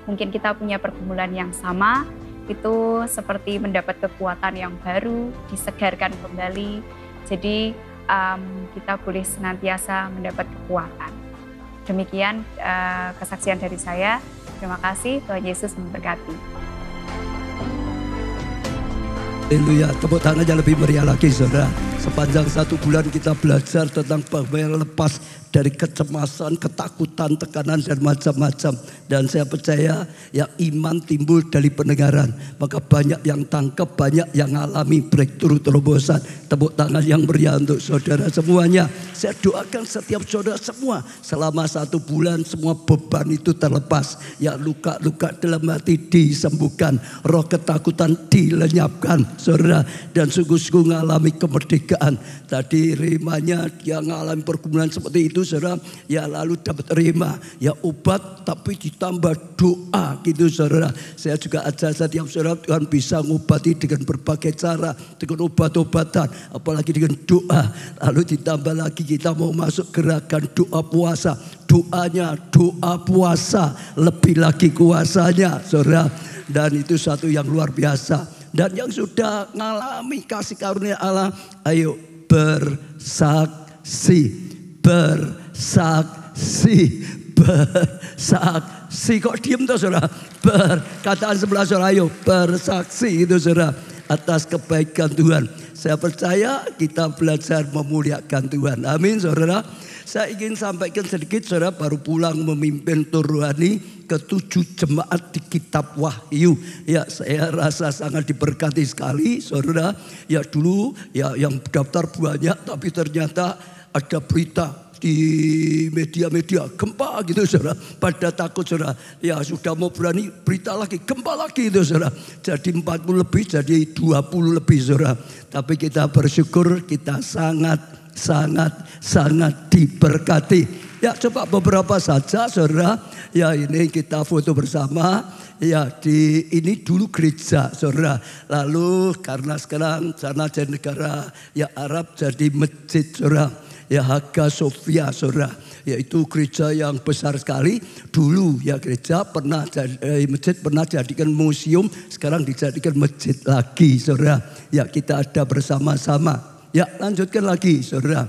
mungkin kita punya pergumulan yang sama, itu seperti mendapat kekuatan yang baru, disegarkan kembali. Jadi kita boleh senantiasa mendapat kekuatan. Demikian kesaksian dari saya. Terima kasih, Tuhan Yesus memberkati. Haleluya, tepuk tangan aja lebih meriah lagi saudara. Sepanjang 1 bulan kita belajar tentang bagaimana lepas dari kecemasan, ketakutan, tekanan dan macam-macam. Dan saya percaya ya iman timbul dari pendengaran. Maka banyak yang tangkap, banyak yang alami breakthrough terobosan. Tepuk tangan yang meriah untuk saudara semuanya. Saya doakan setiap saudara semua selama 1 bulan semua beban itu terlepas. Ya luka-luka dalam hati disembuhkan. Roh ketakutan dilenyapkan saudara. Dan sungguh-sungguh mengalami kemerdekaan. Tadi rimanya dia mengalami pergumulan seperti itu saudara. Ya lalu dapat rima. Ya obat tapi ditambah doa gitu saudara. Saya juga ajar setiap saudara Tuhan bisa mengobati dengan berbagai cara. Dengan obat-obatan. Apalagi dengan doa. Lalu ditambah lagi kita mau masuk gerakan doa puasa. Doanya doa puasa. Lebih lagi kuasanya saudara. Dan itu satu yang luar biasa. Dan yang sudah mengalami kasih karunia Allah, ayo bersaksi, bersaksi, bersaksi. Kok diem tuh saudara? Kataan sebelah saudara, ayo bersaksi itu saudara atas kebaikan Tuhan. Saya percaya kita belajar memuliakan Tuhan. Amin saudara. Saya ingin sampaikan sedikit, saudara baru pulang memimpin tur rohani ke-7 jemaat di Kitab Wahyu. Ya, saya rasa sangat diberkati sekali, saudara. Ya dulu ya yang daftar banyak, tapi ternyata ada berita di media-media gempa gitu saudara. Pada takut saudara. Ya sudah mau berani berita lagi, gempa lagi itu saudara. Jadi 40 lebih, jadi 20 lebih saudara. Tapi kita bersyukur kita sangat diberkati. Ya coba beberapa saja saudara. Ya ini kita foto bersama. Ya ini dulu gereja saudara. Lalu karena sekarang sana jadi negara ya Arab jadi masjid saudara. Ya Hagia Sophia saudara. Yaitu gereja yang besar sekali. Dulu ya gereja pernah masjid pernah jadikan museum. Sekarang dijadikan masjid lagi saudara. Ya kita ada bersama-sama. Ya lanjutkan lagi saudara.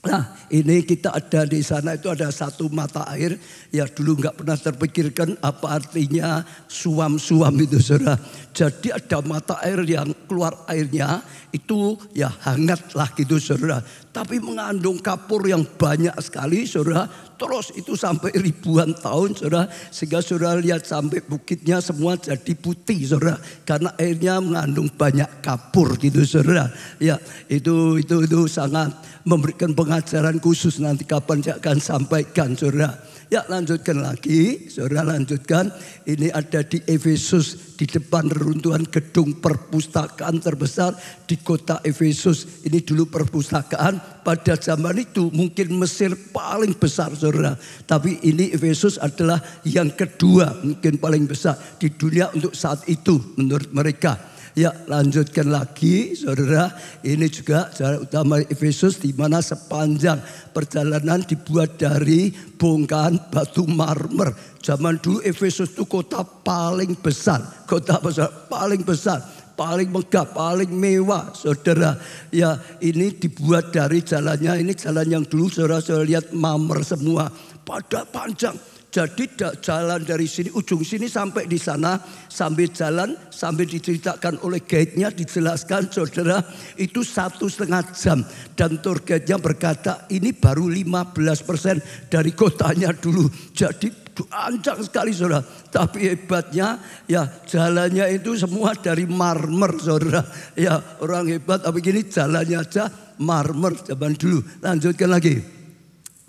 Nah ini kita ada di sana itu ada satu mata air. Ya dulu nggak pernah terpikirkan apa artinya suam-suam itu saudara. Jadi ada mata air yang keluar airnya itu ya hangat lah gitu saudara. Tapi mengandung kapur yang banyak sekali saudara. Terus itu sampai ribuan tahun saudara. Sehingga saudara lihat sampai bukitnya semua jadi putih saudara. Karena airnya mengandung banyak kapur gitu saudara. Ya itu sangat memberikan pengajaran khusus nanti kapan saya akan sampaikan saudara. Ya lanjutkan lagi saudara lanjutkan. Ini ada di Efesus di depan reruntuhan gedung perpustakaan terbesar di kota Efesus. Ini dulu perpustakaan pada zaman itu mungkin Mesir paling besar saudara. Tapi ini Efesus adalah yang kedua mungkin paling besar di dunia untuk saat itu menurut mereka. Ya lanjutkan lagi saudara. Ini juga jalan utama Efesus di mana sepanjang perjalanan dibuat dari bongkahan batu marmer. Zaman dulu Efesus itu kota paling besar. Kota besar paling besar. Paling megah, paling mewah saudara. Ya ini dibuat dari jalannya. Ini jalan yang dulu saudara lihat marmer semua. Pada panjang. Jadi jalan dari sini, ujung sini sampai di sana. Sambil jalan, sambil diceritakan oleh guide-nya, dijelaskan saudara. Itu 1,5 jam. Dan tour guide-nya berkata ini baru 15% dari kotanya dulu. Jadi panjang sekali saudara. Tapi hebatnya ya jalannya itu semua dari marmer saudara. Ya orang hebat tapi gini jalannya aja marmer zaman dulu. Lanjutkan lagi.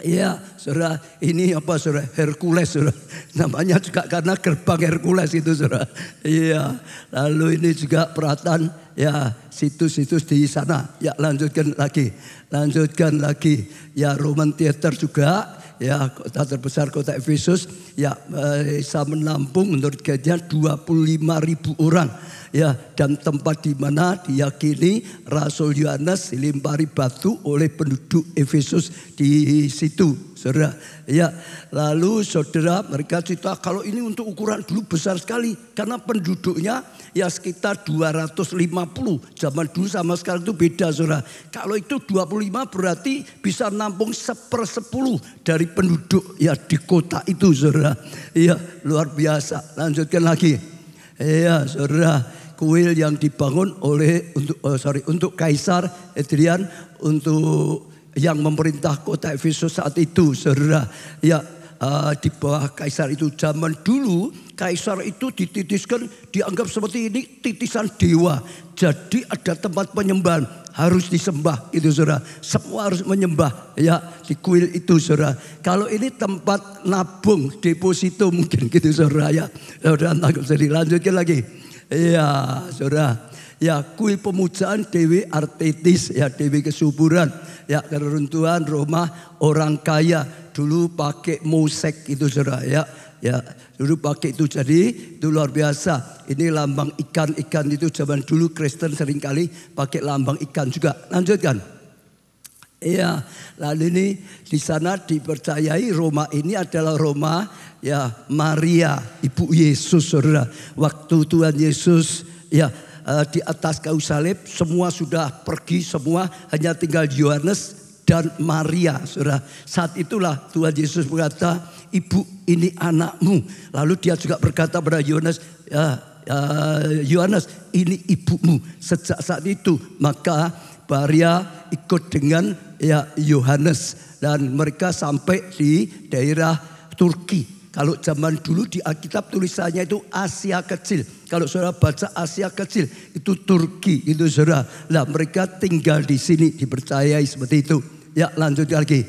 Iya saudara ini apa saudara Hercules saudara. Namanya juga karena gerbang Hercules itu saudara. Iya lalu ini juga peralatan ya situs-situs di sana. Ya lanjutkan lagi. Ya Roman Theater juga. Ya kota terbesar kota Efesus. Ya bisa menampung menurut guide-nya 25.000 orang. Ya dan tempat di mana diyakini Rasul Yohanes dilempari batu oleh penduduk Efesus di situ, saudara. Ya lalu saudara mereka cerita kalau ini untuk ukuran dulu besar sekali karena penduduknya ya sekitar 250. Zaman dulu sama sekarang itu beda, saudara. Kalau itu 25 berarti bisa nampung 1/10 dari penduduk ya di kota itu, saudara. Ya luar biasa. Lanjutkan lagi. Ya saudara. Kuil yang dibangun untuk Kaisar Hadrian untuk yang memerintah kota Efesus saat itu saudara. Ya di bawah Kaisar itu zaman dulu Kaisar itu dititiskan dianggap seperti ini titisan dewa. Jadi ada tempat penyembahan harus disembah itu saudara. Semua harus menyembah ya di kuil itu saudara. Kalau ini tempat nabung deposito mungkin gitu saudara ya. Saudara tangkap sendiri. Lanjutkan lagi. Ya saudara. Ya kuil pemujaan Dewi Artemis ya Dewi kesuburan. Ya keruntuhan Roma orang kaya dulu pakai mosek itu saudara ya. Ya dulu pakai itu jadi itu luar biasa. Ini lambang ikan itu zaman dulu Kristen seringkali pakai lambang ikan juga. Lanjutkan. Iya, lalu ini di sana dipercayai Roma ini adalah Roma ya Maria ibu Yesus saudara. Waktu Tuhan Yesus ya di atas kayu salib semua sudah pergi semua hanya tinggal Yohanes dan Maria saudara. Saat itulah Tuhan Yesus berkata ibu ini anakmu. Lalu dia juga berkata pada Yohanes, Yohanes ini ibumu. Sejak saat itu maka Maria ikut dengan Yohanes dan mereka sampai di daerah Turki. Kalau zaman dulu di Alkitab tulisannya itu Asia Kecil. Kalau saudara baca Asia Kecil itu Turki itu saudara. Nah mereka tinggal di sini dipercayai seperti itu. Ya lanjutkan lagi.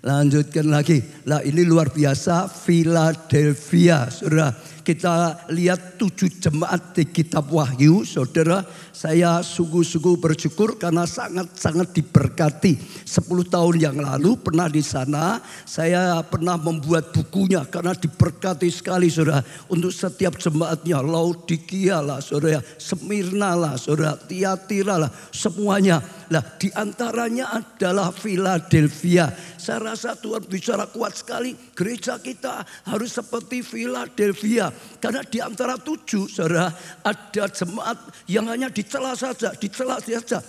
Lanjutkan lagi. Nah ini luar biasa Philadelphia saudara. Kita lihat 7 jemaat di kitab Wahyu saudara. Saya sungguh-sungguh bersyukur karena sangat-sangat diberkati. 10 tahun yang lalu pernah di sana. Saya pernah membuat bukunya karena diberkati sekali saudara. Untuk setiap jemaatnya. Laodikia lah saudara. Smyrna lah saudara. Tiatira lah semuanya. Nah diantaranya adalah Philadelphia. Saya rasa Tuhan bicara kuat sekali. Gereja kita harus seperti Philadelphia. Karena di antara 7 saudara ada jemaat yang hanya dicela saja.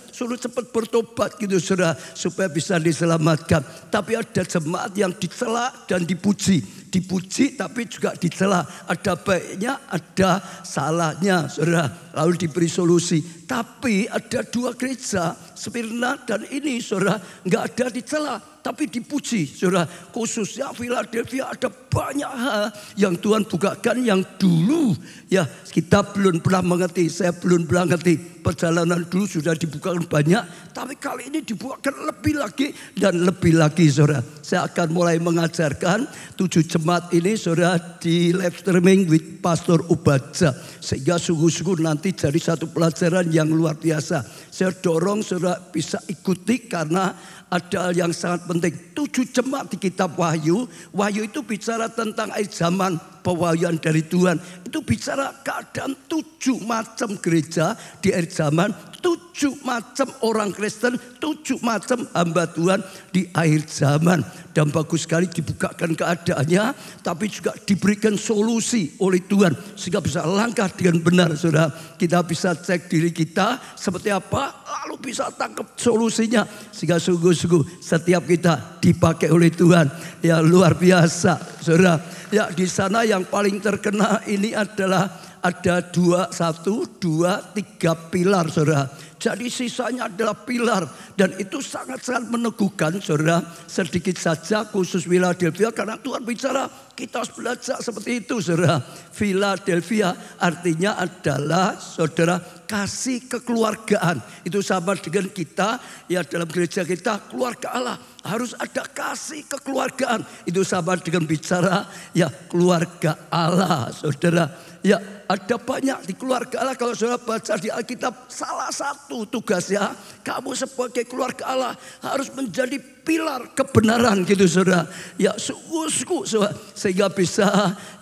Suruh cepat bertobat gitu saudara. Supaya bisa diselamatkan. Tapi ada jemaat yang dicela dan dipuji. Dipuji tapi juga dicela. Ada baiknya ada salahnya saudara. Lalu diberi solusi. Tapi ada 2 gereja Smyrna dan ini saudara nggak ada dicela. Tapi dipuji saudara. Khususnya Philadelphia ada banyak hal yang Tuhan bukakan yang dulu ya kita belum pernah mengerti. Saya belum pernah mengerti. Perjalanan dulu sudah dibukakan banyak. Tapi kali ini dibukakan lebih lagi dan lebih lagi saudara. Saya akan mulai mengajarkan 7 jemaat ini saudara di live streaming with Pastor Ubaja. Sehingga sungguh-sungguh nanti jadi satu pelajaran yang luar biasa. Saya dorong saudara bisa ikuti karena ada hal yang sangat penting. 7 jemaat di kitab Wahyu. Wahyu itu bicara tentang akhir zaman, pewahyuan dari Tuhan. Itu bicara keadaan 7 macam gereja di akhir zaman. 7 macam orang Kristen, 7 macam hamba Tuhan di akhir zaman. Dan bagus sekali dibukakan keadaannya, tapi juga diberikan solusi oleh Tuhan. Sehingga bisa langkah dengan benar saudara. Kita bisa cek diri kita seperti apa, lalu bisa tangkap solusinya. Sehingga sungguh-sungguh setiap kita dipakai oleh Tuhan. Ya luar biasa saudara. Ya di sana yang paling terkena ini adalah ada 1, 2, 3 pilar saudara. Jadi sisanya adalah pilar. Dan itu sangat-sangat meneguhkan saudara. Sedikit saja khusus Philadelphia karena Tuhan bicara kita harus belajar seperti itu saudara. Philadelphia artinya adalah saudara kasih kekeluargaan. Itu sama dengan kita ya dalam gereja kita keluarga Allah. Harus ada kasih kekeluargaan. Itu sama dengan bicara ya keluarga Allah saudara. Ya ada banyak di keluarga Allah. Kalau saudara baca di Alkitab salah satu tugasnya kamu sebagai keluarga Allah harus menjadi pilar kebenaran gitu saudara. Ya sungguh-sungguh sehingga bisa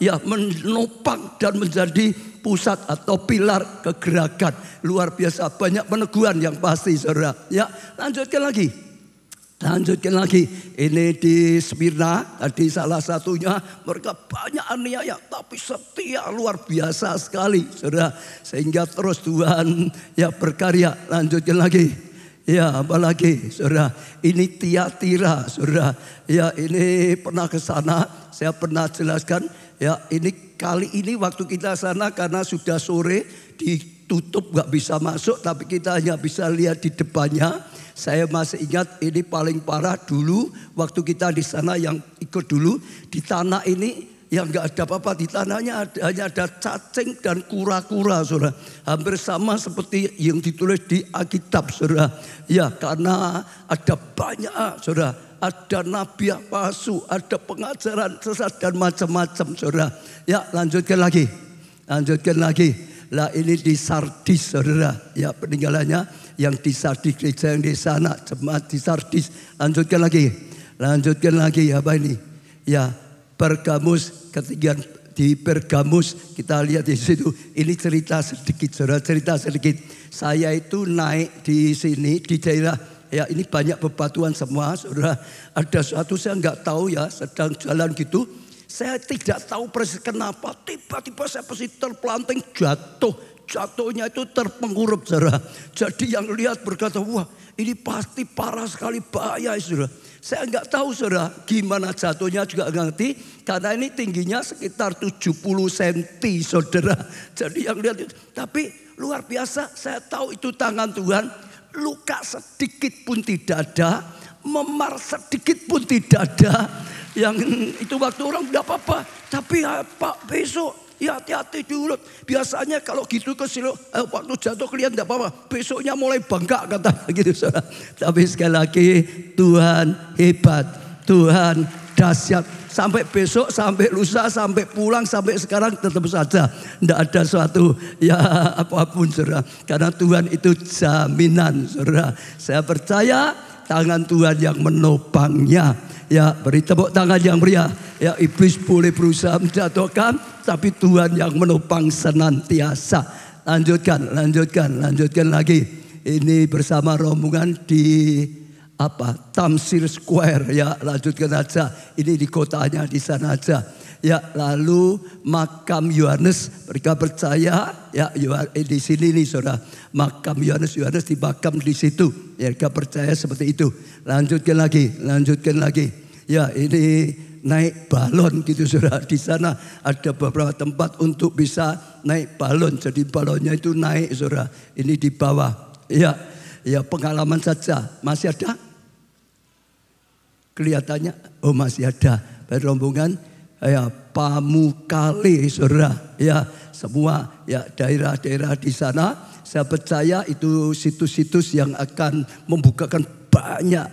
ya menopang dan menjadi pusat atau pilar kegerakan. Luar biasa banyak peneguhan yang pasti saudara. Ya lanjutkan lagi. Lanjutkan lagi. Ini di Smyrna. Tadi salah satunya mereka banyak aniaya. Tapi setia luar biasa sekali saudara. Sehingga terus Tuhan ya berkarya. Lanjutkan lagi. Ya apalagi saudara. Ini Tiatira saudara. Ya ini pernah ke sana. Saya pernah jelaskan. Ya ini kali ini waktu kita sana karena sudah sore. Ditutup gak bisa masuk. Tapi kita hanya bisa lihat di depannya. Saya masih ingat ini paling parah dulu waktu kita di sana yang ikut dulu di tanah ini yang nggak ada apa-apa di tanahnya hanya ada cacing dan kura-kura saudara. Hampir sama seperti yang ditulis di Alkitab saudara. Ya karena ada banyak saudara. Ada nabi palsu, ada pengajaran sesat dan macam-macam saudara. Ya lanjutkan lagi. Lanjutkan lagi. Lah ini di Sardis saudara. Ya peninggalannya. Yang di Sardis gereja yang di sana jemaat di Sardis. Lanjutkan lagi apa ini ya Pergamus. Ketinggian di Pergamus kita lihat di situ. Ini cerita sedikit saudara, cerita sedikit. Saya itu naik di sini di daerah ya ini banyak bebatuan semua saudara. Ada suatu saya nggak tahu ya sedang jalan gitu. Saya tidak tahu persis kenapa tiba-tiba saya persis terpelanting jatuh jatuhnya itu terpengurup, saudara. Jadi yang lihat berkata, wah ini pasti parah sekali, bahaya, saudara. Saya nggak tahu, saudara, gimana jatuhnya juga nggak ngerti. Karena ini tingginya sekitar 70 cm, saudara. Jadi yang lihat itu, tapi luar biasa, saya tahu itu tangan Tuhan. Luka sedikit pun tidak ada, memar sedikit pun tidak ada. Yang itu waktu orang tidak apa-apa. Tapi ya, Pak besok ya hati-hati dulu. Biasanya kalau gitu ke sini waktu jatuh kalian tidak apa-apa. Besoknya mulai bengkak kata gitu, saudara. Tapi sekali lagi Tuhan hebat, Tuhan dahsyat. Sampai besok, sampai lusa, sampai pulang, sampai sekarang tetap saja tidak ada suatu ya apapun, saudara. Karena Tuhan itu jaminan, saudara. Saya percaya tangan Tuhan yang menopangnya. Ya, beri tepuk tangan yang meriah. Ya, iblis boleh berusaha menjatuhkan, tapi Tuhan yang menopang senantiasa. Lanjutkan lagi. Ini bersama rombongan di Tamsir Square, ya, lanjutkan aja. Ini di kotanya di sana aja. Ya, lalu makam Yohanes, mereka percaya ya di sini nih, saudara. Makam Yohanes dimakam di situ. Ya, mereka percaya seperti itu. Lanjutkan lagi. Ya, ini naik balon gitu, saudara. Di sana ada beberapa tempat untuk bisa naik balon. Jadi balonnya itu naik, saudara. Ini di bawah. Ya, pengalaman saja. Masih ada? Kelihatannya, oh masih ada. Rombongan ya Pamukkale, saudara. Ya, semua ya daerah-daerah di sana. Saya percaya itu situs-situs yang akan membukakan banyak.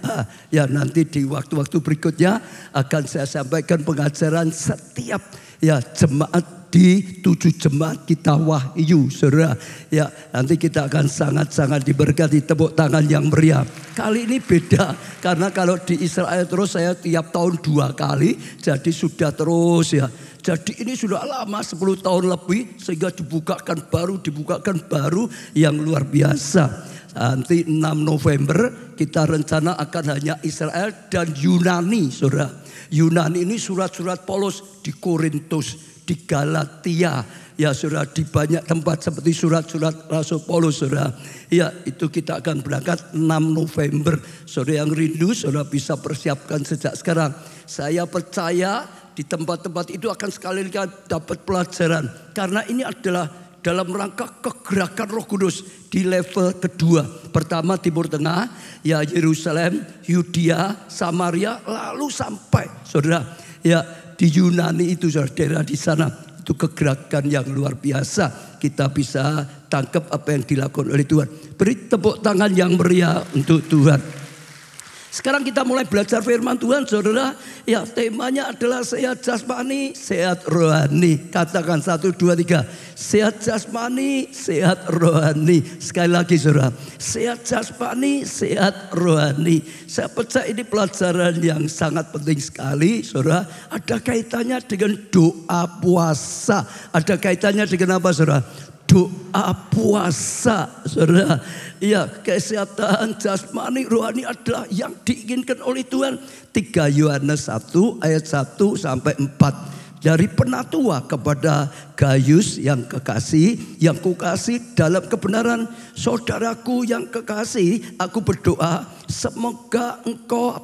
Ya, nanti di waktu-waktu berikutnya akan saya sampaikan pengajaran setiap ya jemaat di 7 jemaat kita Wahyu, saudara. Ya, nanti kita akan sangat-sangat diberkati. Tepuk tangan yang meriah. Kali ini beda, karena kalau di Israel terus saya tiap tahun 2 kali, jadi sudah terus ya. Jadi ini sudah lama, 10 tahun lebih, sehingga dibukakan baru yang luar biasa. Nanti 6 November kita rencana akan hanya Israel dan Yunani, saudara. Yunani ini surat-surat Paulus di Korintus, di Galatia, ya saudara, di banyak tempat seperti surat-surat Rasul Paulus, saudara. Ya, itu kita akan berangkat 6 November. Saudara yang rindu, saudara bisa persiapkan sejak sekarang. Saya percaya di tempat-tempat itu akan sekali lagi dapat pelajaran. Karena ini adalah dalam rangka kegerakan Roh Kudus di level kedua. Pertama Timur Tengah, ya Yerusalem, Yudea, Samaria, lalu sampai, saudara, ya di Yunani itu, saudara, daerah di sana. Itu kegerakan yang luar biasa. Kita bisa tangkap apa yang dilakukan oleh Tuhan. Beri tepuk tangan yang meriah untuk Tuhan. Sekarang kita mulai belajar firman Tuhan, saudara. Ya, temanya adalah sehat jasmani, sehat rohani. Katakan 1, 2, 3. Sehat jasmani, sehat rohani. Sekali lagi, saudara. Sehat jasmani, sehat rohani. Saya percaya ini pelajaran yang sangat penting sekali, saudara. Ada kaitannya dengan doa puasa. Ada kaitannya dengan apa, saudara? Doa puasa, saudara. Ya, kesehatan jasmani rohani adalah yang diinginkan oleh Tuhan. 3 Yohanes 1 ayat 1 sampai 4. Dari penatua kepada Gaius yang kekasih, yang kukasih dalam kebenaran, saudaraku yang kekasih, aku berdoa semoga engkau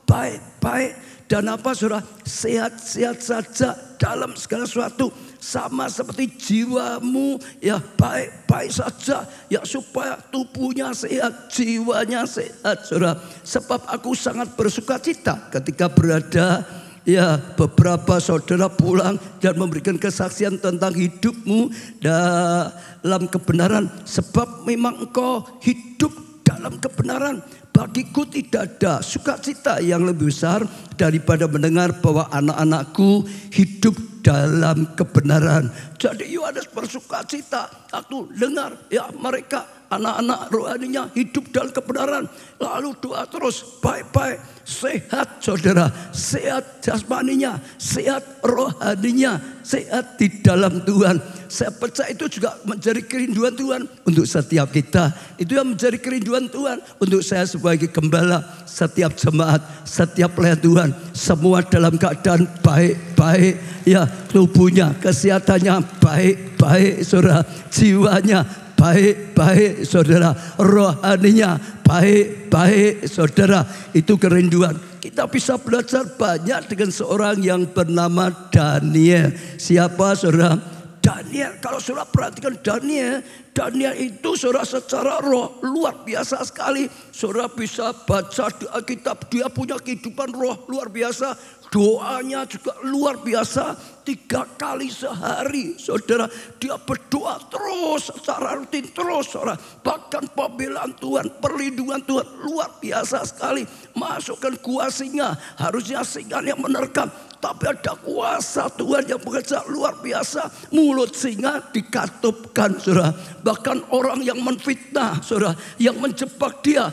baik-baik dan saudara, sehat-sehat saja dalam segala sesuatu, sama seperti jiwamu ya baik-baik saja, ya supaya tubuhnya sehat, jiwanya sehat, saudara. Sebab aku sangat bersukacita ketika berada ya beberapa saudara pulang dan memberikan kesaksian tentang hidupmu dalam kebenaran, sebab memang engkau hidup dalam kebenaran. Bagiku tidak ada sukacita yang lebih besar daripada mendengar bahwa anak-anakku hidup dalam kebenaran. Jadi Yohanes bersukacita waktu dengar ya mereka anak-anak rohaninya hidup dalam kebenaran. Lalu doa terus, baik-baik, sehat saudara, sehat jasmaninya, sehat rohaninya, sehat di dalam Tuhan. Saya percaya itu juga menjadi kerinduan Tuhan untuk setiap kita. Itu yang menjadi kerinduan Tuhan untuk saya sebagai gembala, setiap jemaat, setiap pelayan Tuhan. Semua dalam keadaan baik-baik, ya, tubuhnya, kesehatannya baik-baik saudara, jiwanya baik-baik saudara, rohaninya baik-baik saudara. Itu kerinduan. Kita bisa belajar banyak dengan seorang yang bernama Daniel. Siapa saudara? Daniel. Kalau saudara perhatikan Daniel itu saudara secara roh luar biasa sekali. Saudara bisa baca di Alkitab, dia punya kehidupan roh luar biasa. Doanya juga luar biasa. 3 kali sehari saudara, dia berdoa terus secara rutin terus saudara. Bahkan pembelaan Tuhan, perlindungan Tuhan luar biasa sekali. Masukkan kuah singa, harusnya singa yang menerkam, tapi ada kuasa Tuhan yang bekerja luar biasa. Mulut singa dikatupkan saudara. Bahkan orang yang menfitnah saudara, yang menjebak dia,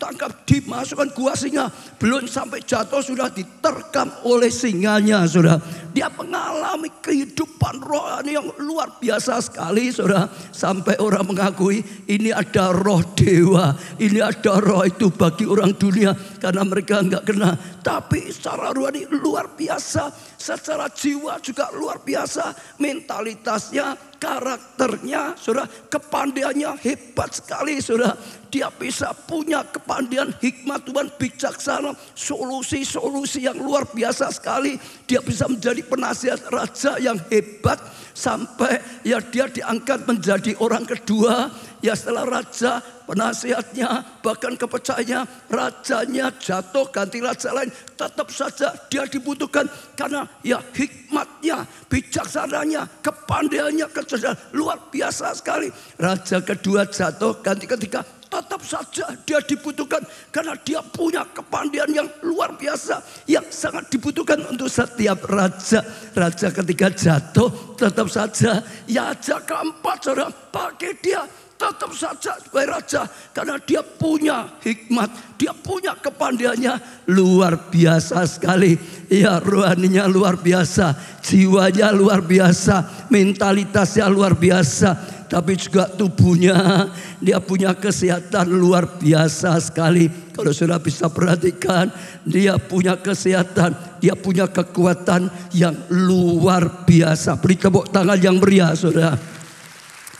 tangkap, dimasukkan kuah singa. Belum sampai jatuh sudah diterkam oleh singanya saudara. Dia mengalami kehidupan rohani yang luar biasa sekali saudara. Sampai orang mengakui ini ada roh dewa, ini ada roh itu bagi orang dunia karena mereka enggak kenal. Tapi secara rohani luar biasa, secara jiwa juga luar biasa. Mentalitasnya, karakternya saudara, kepandaiannya hebat sekali saudara. Dia bisa punya kepandaian, hikmat Tuhan, bijaksana, solusi-solusi yang luar biasa sekali. Dia bisa menjadi penasihat raja yang hebat. Sampai ya dia diangkat menjadi orang kedua. Ya setelah raja, penasihatnya, bahkan kepercayaannya, rajanya jatuh ganti raja lain. Tetap saja dia dibutuhkan. Karena ya hikmatnya, bijaksananya, kepandaiannya, kecerdasan luar biasa sekali. Raja kedua jatuh ganti ketiga. Tetap saja dia dibutuhkan karena dia punya kepandaian yang luar biasa yang sangat dibutuhkan untuk setiap raja. Raja ketiga jatuh, tetap saja ya raja keempat saudara pakai dia. Tetap saja sebagai raja karena dia punya hikmat, dia punya kepandaiannya luar biasa sekali. Ya rohaninya luar biasa, jiwanya luar biasa, mentalitasnya luar biasa. Tapi juga tubuhnya, dia punya kesehatan luar biasa sekali. Kalau saudara bisa perhatikan, dia punya kesehatan, dia punya kekuatan yang luar biasa. Beri tepuk tangan yang meriah saudara.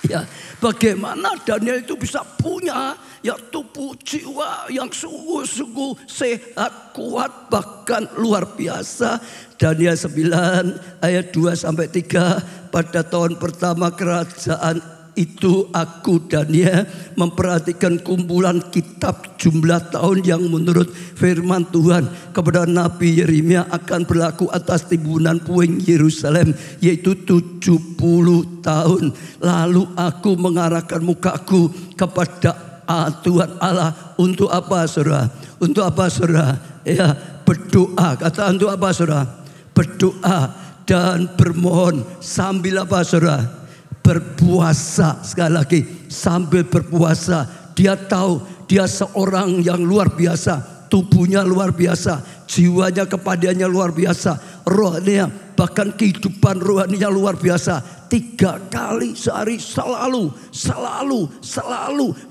Ya, bagaimana Daniel itu bisa punya ya tubuh jiwa yang sungguh-sungguh sehat, kuat, bahkan luar biasa. Daniel 9 ayat 2-3. Pada tahun pertama kerajaan itu aku Daniel memperhatikan kumpulan kitab jumlah tahun yang menurut firman Tuhan kepada Nabi Yeremia akan berlaku atas timbunan puing Yerusalem, yaitu 70 tahun. Lalu aku mengarahkan mukaku kepada Tuhan Allah. Untuk apa saudara? Untuk apa saudara? Ya, berdoa. Kata untuk apa saudara? Berdoa dan bermohon sambil apa saudara? Berpuasa. Sekali lagi, sambil berpuasa. Dia tahu dia seorang yang luar biasa. Tubuhnya luar biasa, jiwanya, kepandaiannya luar biasa, rohaninya bahkan kehidupan rohaninya luar biasa. 3 kali sehari selalu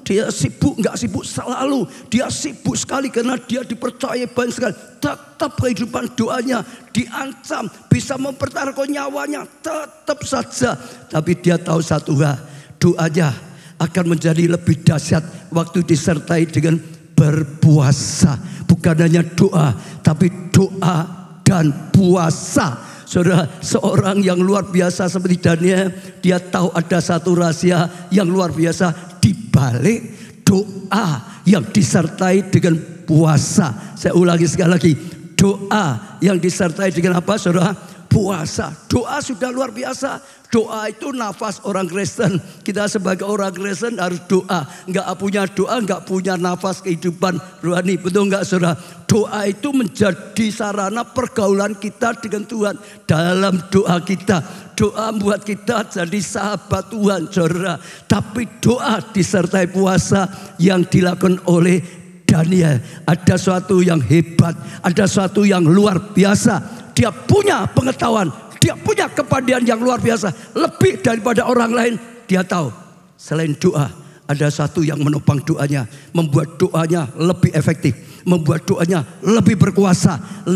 dia sibuk, nggak sibuk, selalu dia sibuk sekali karena dia dipercaya banyak sekali. Tetap kehidupan doanya diancam, bisa mempertaruhkan nyawanya, tetap saja. Tapi dia tahu satu hal, doanya akan menjadi lebih dahsyat waktu disertai dengan berpuasa. Bukan hanya doa, tapi doa dan puasa. Saudara, seorang yang luar biasa seperti Daniel, dia tahu ada satu rahasia yang luar biasa di balik doa yang disertai dengan puasa. Saya ulangi sekali lagi, doa yang disertai dengan apa saudara? puasa. Doa sudah luar biasa. Doa itu nafas orang Kristen. Kita sebagai orang Kristen harus doa. Enggak punya doa, enggak punya nafas kehidupan rohani. Betul enggak saudara? Doa itu menjadi sarana pergaulan kita dengan Tuhan. Dalam doa kita, doa membuat kita jadi sahabat Tuhan saudara. Tapi doa disertai puasa yang dilakukan oleh Daniel. Ada sesuatu yang hebat, ada sesuatu yang luar biasa. Dia punya pengetahuan, dia punya kepandaian yang luar biasa. Lebih daripada orang lain. Dia tahu selain doa, ada satu yang menopang doanya, membuat doanya lebih efektif, membuat doanya lebih berkuasa,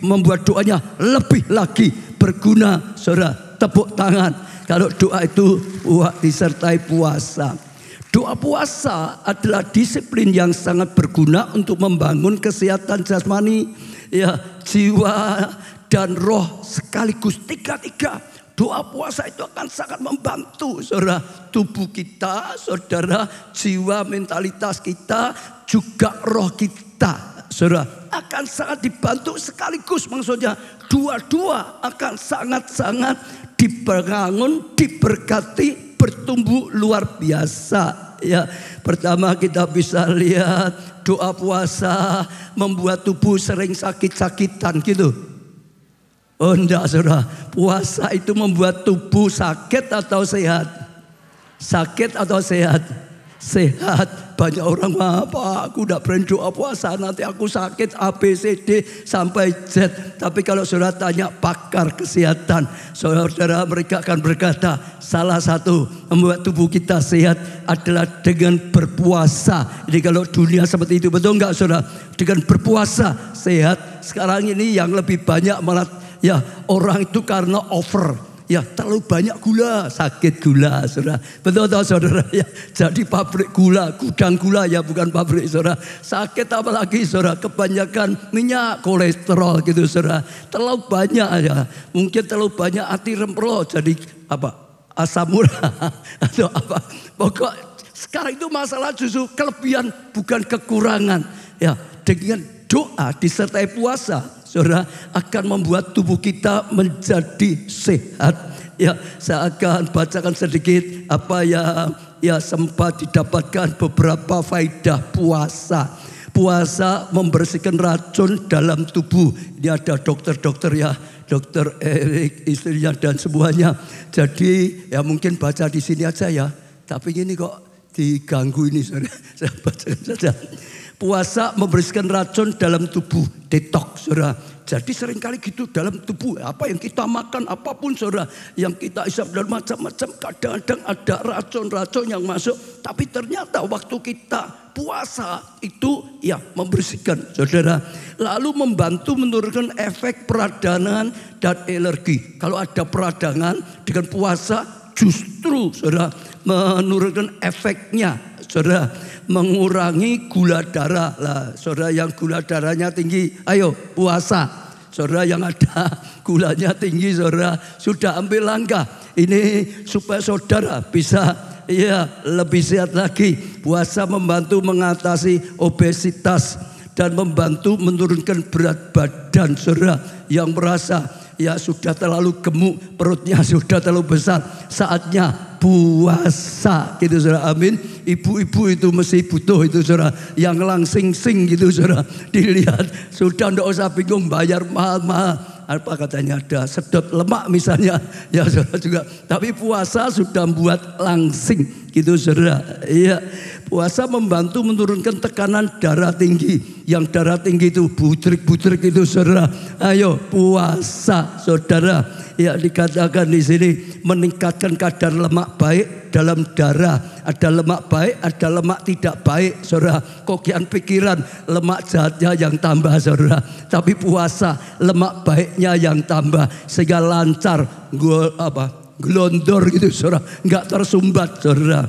membuat doanya lebih lagi berguna. Saudara, tepuk tangan kalau doa itu disertai puasa. Doa puasa adalah disiplin yang sangat berguna untuk membangun kesehatan jasmani, jiwa dan roh sekaligus tiga-tiga. Doa puasa itu akan sangat membantu saudara, tubuh kita, saudara, jiwa, mentalitas kita, juga roh kita. Saudara, akan sangat dibantu sekaligus, maksudnya dua-dua akan sangat-sangat dibangun, diberkati, bertumbuh luar biasa. Ya, pertama kita bisa lihat doa puasa membuat tubuh sering sakit-sakitan gitu. Oh enggak saudara, puasa itu membuat tubuh sakit atau sehat? Sakit atau sehat? Sehat. Banyak orang, apa aku udah berani doa puasa, nanti aku sakit A, B, C, D sampai Z. Tapi kalau saudara tanya pakar kesehatan, saudara mereka akan berkata salah satu membuat tubuh kita sehat adalah dengan berpuasa. Jadi kalau dunia seperti itu, betul enggak saudara? Dengan berpuasa sehat. Sekarang ini yang lebih banyak malah orang itu karena over, terlalu banyak gula, sakit gula, saudara. Betul tak saudara? Jadi pabrik gula, gudang gula, bukan pabrik saudara. Sakit apalagi saudara, kebanyakan minyak, kolesterol gitu saudara. Terlalu banyak mungkin terlalu banyak hati rempro, jadi asam urat atau apa. Pokok sekarang itu masalah justru kelebihan bukan kekurangan. Dengan doa disertai puasa, saudara, akan membuat tubuh kita menjadi sehat. Saya akan bacakan sedikit apa yang sempat didapatkan beberapa faedah puasa. Puasa membersihkan racun dalam tubuh. Ini ada dokter-dokter Dokter Erik, istrinya dan semuanya. Jadi mungkin baca di sini aja Tapi ini kok diganggu ini, saudara. Saya bacakan saja. Puasa membersihkan racun dalam tubuh, detox saudara. Jadi seringkali gitu dalam tubuh, apa yang kita makan, apapun saudara, yang kita isap dan macam-macam, kadang-kadang ada racun-racun yang masuk. Tapi ternyata waktu kita puasa itu membersihkan saudara. Lalu membantu menurunkan efek peradangan dan alergi. Kalau ada peradangan dengan puasa justru saudara menurunkan efeknya saudara. Mengurangi gula darah lah, saudara yang gula darahnya tinggi, ayo puasa. Saudara yang ada gulanya tinggi, saudara sudah ambil langkah ini supaya saudara bisa lebih sehat lagi. Puasa membantu mengatasi obesitas dan membantu menurunkan berat badan saudara yang merasa sudah terlalu gemuk, perutnya sudah terlalu besar, saatnya puasa gitu saudara, amin. Ibu-ibu itu mesti butuh itu saudara, yang langsing-sing gitu saudara. Dilihat sudah tidak usah bingung bayar mahal-mahal. Apa katanya ada sedot lemak misalnya, saudara juga. Tapi puasa sudah membuat langsing gitu saudara. Puasa membantu menurunkan tekanan darah tinggi. Yang darah tinggi itu butrik-butrik itu saudara. Ayo puasa saudara. Dikatakan di sini meningkatkan kadar lemak baik dalam darah. Ada lemak baik, ada lemak tidak baik saudara. Kokian pikiran lemak jahatnya yang tambah saudara. Tapi puasa lemak baiknya yang tambah sehingga lancar gelondor gitu saudara, nggak tersumbat saudara.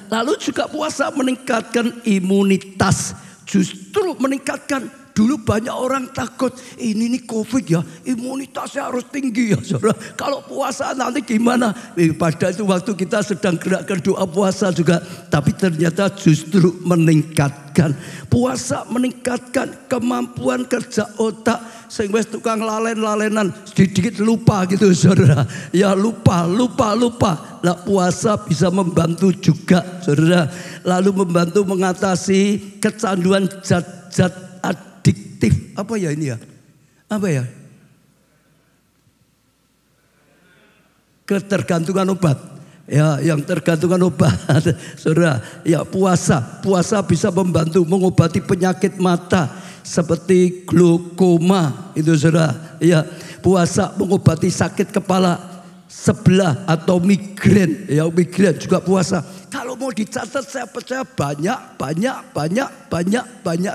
Lalu juga puasa meningkatkan imunitas, justru meningkatkan Dulu banyak orang takut, ini nih COVID ya, imunitasnya harus tinggi ya saudara. Kalau puasa nanti gimana? Pada itu waktu kita sedang gerakkan doa puasa juga. Tapi ternyata justru meningkatkan. Puasa meningkatkan kemampuan kerja otak. Sehingga tukang lalen-lalenan sedikit lupa gitu saudara. Ya lupa. Nah, puasa bisa membantu juga saudara. Lalu membantu mengatasi kecanduan zat-zat adiktif. Apa ya ini ya? Apa ya? Ketergantungan obat. Ya, yang tergantungan obat. Saudara, ya puasa bisa membantu mengobati penyakit mata seperti glaukoma itu saudara. Ya, puasa mengobati sakit kepala sebelah atau migrain. Ya, migrain juga puasa. Kalau mau dicatat saya percaya banyak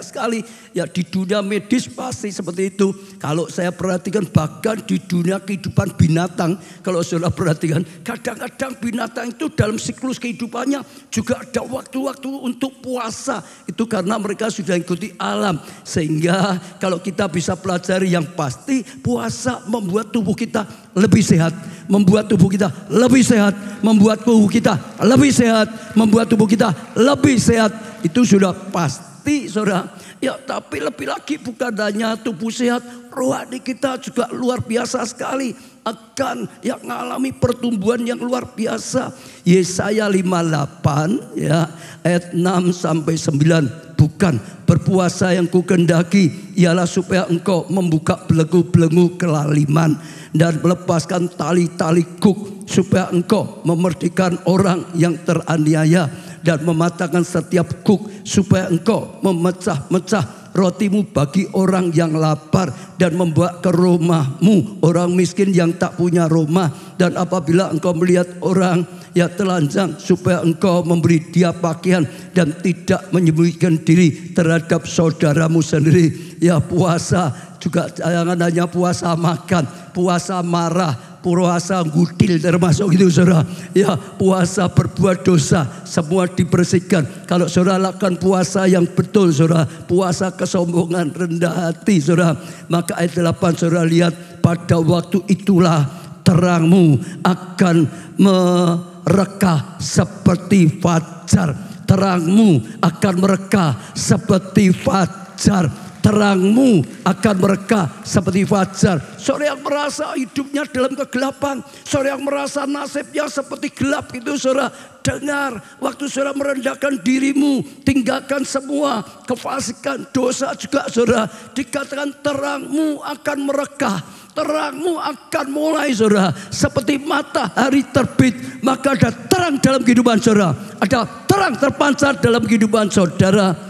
sekali. Ya di dunia medis pasti seperti itu. Kalau saya perhatikan bahkan di dunia kehidupan binatang. Kalau saudara perhatikan kadang-kadang binatang itu dalam siklus kehidupannya juga ada waktu-waktu untuk puasa. Itu karena mereka sudah ikuti alam. Sehingga kalau kita bisa pelajari yang pasti puasa membuat tubuh kita lebih sehat. Membuat tubuh kita lebih sehat. Membuat tubuh kita lebih sehat. Membuat tubuh kita lebih sehat. Itu sudah pasti saudara. Ya tapi lebih lagi bukan hanya tubuh sehat, rohani kita juga luar biasa sekali. Akan yang mengalami pertumbuhan yang luar biasa. Yesaya 58 ya ayat 6 sampai 9. Bukan berpuasa yang kukendaki ialah supaya engkau membuka belenggu-belenggu kelaliman dan melepaskan tali-tali kuk, supaya engkau memerdekakan orang yang teraniaya dan mematahkan setiap kuk, supaya engkau memecah-mecah rotimu bagi orang yang lapar dan membawa ke rumahmu orang miskin yang tak punya rumah. Dan apabila engkau melihat orang yang telanjang, supaya engkau memberi dia pakaian dan tidak menyembunyikan diri terhadap saudaramu sendiri. Ya puasa juga jangan hanya puasa makan, puasa marah, puasa gudil termasuk itu saudara. Ya puasa berbuat dosa semua dibersihkan. Kalau saudara lakukan puasa yang betul saudara, puasa kesombongan, rendah hati saudara, maka ayat 8 saudara lihat, pada waktu itulah terangmu akan merekah seperti fajar. Terangmu akan merekah seperti fajar. Terangmu akan merekah seperti fajar. Saudara yang merasa hidupnya dalam kegelapan, saudara yang merasa nasibnya seperti gelap itu saudara, dengar, waktu saudara merendahkan dirimu, tinggalkan semua kefasikan, dosa juga saudara, dikatakan terangmu akan merekah. Terangmu akan mulai saudara seperti matahari terbit, maka ada terang dalam kehidupan saudara, ada terang terpancar dalam kehidupan saudara.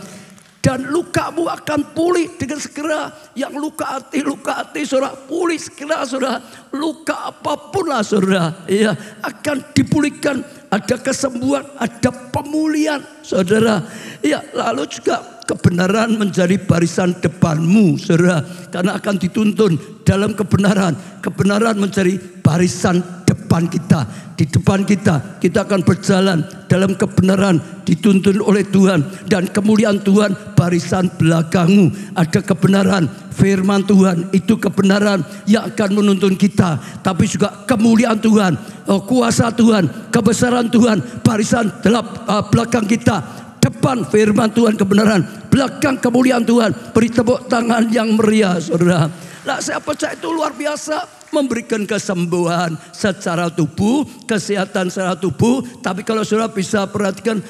Dan lukamu akan pulih dengan segera. Yang luka hati saudara, pulih segera saudara. Luka apapun lah saudara, ya akan dipulihkan. Ada kesembuhan, ada pemulihan saudara. Ya lalu juga kebenaran menjadi barisan depanmu saudara, karena akan dituntun dalam kebenaran. Kebenaran menjadi barisan depan kita. Di depan kita akan berjalan dalam kebenaran, dituntun oleh Tuhan. Dan kemuliaan Tuhan barisan belakangmu. Ada kebenaran, firman Tuhan itu kebenaran yang akan menuntun kita. Tapi juga kemuliaan Tuhan, kuasa Tuhan, kebesaran Tuhan, barisan belakang kita. Depan firman Tuhan kebenaran, belakang kemuliaan Tuhan. Beri tepuk tangan yang meriah saudara. Nah saya percaya itu luar biasa. Memberikan kesembuhan secara tubuh, kesehatan secara tubuh. Tapi kalau saudara bisa perhatikan,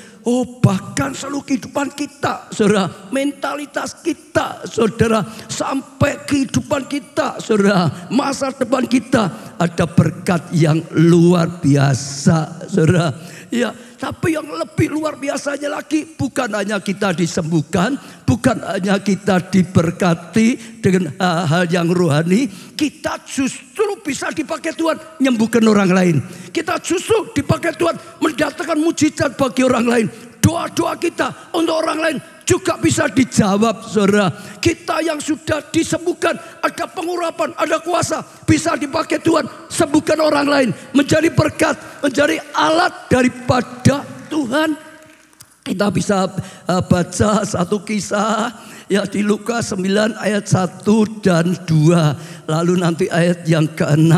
bahkan seluruh kehidupan kita saudara, mentalitas kita saudara, sampai kehidupan kita saudara, masa depan kita, ada berkat yang luar biasa saudara. Ya, tapi yang lebih luar biasanya lagi, bukan hanya kita disembuhkan, bukan hanya kita diberkati dengan hal-hal yang rohani, kita justru bisa dipakai Tuhan menyembuhkan orang lain. Kita justru dipakai Tuhan mendatangkan mujizat bagi orang lain. Doa-doa kita untuk orang lain juga bisa dijawab saudara. Kita yang sudah disembuhkan, ada pengurapan, ada kuasa, bisa dipakai Tuhan sembuhkan orang lain, menjadi berkat, menjadi alat daripada Tuhan. Kita bisa baca satu kisah Ya, di Lukas 9 ayat 1 dan 2. Lalu nanti ayat yang ke-6.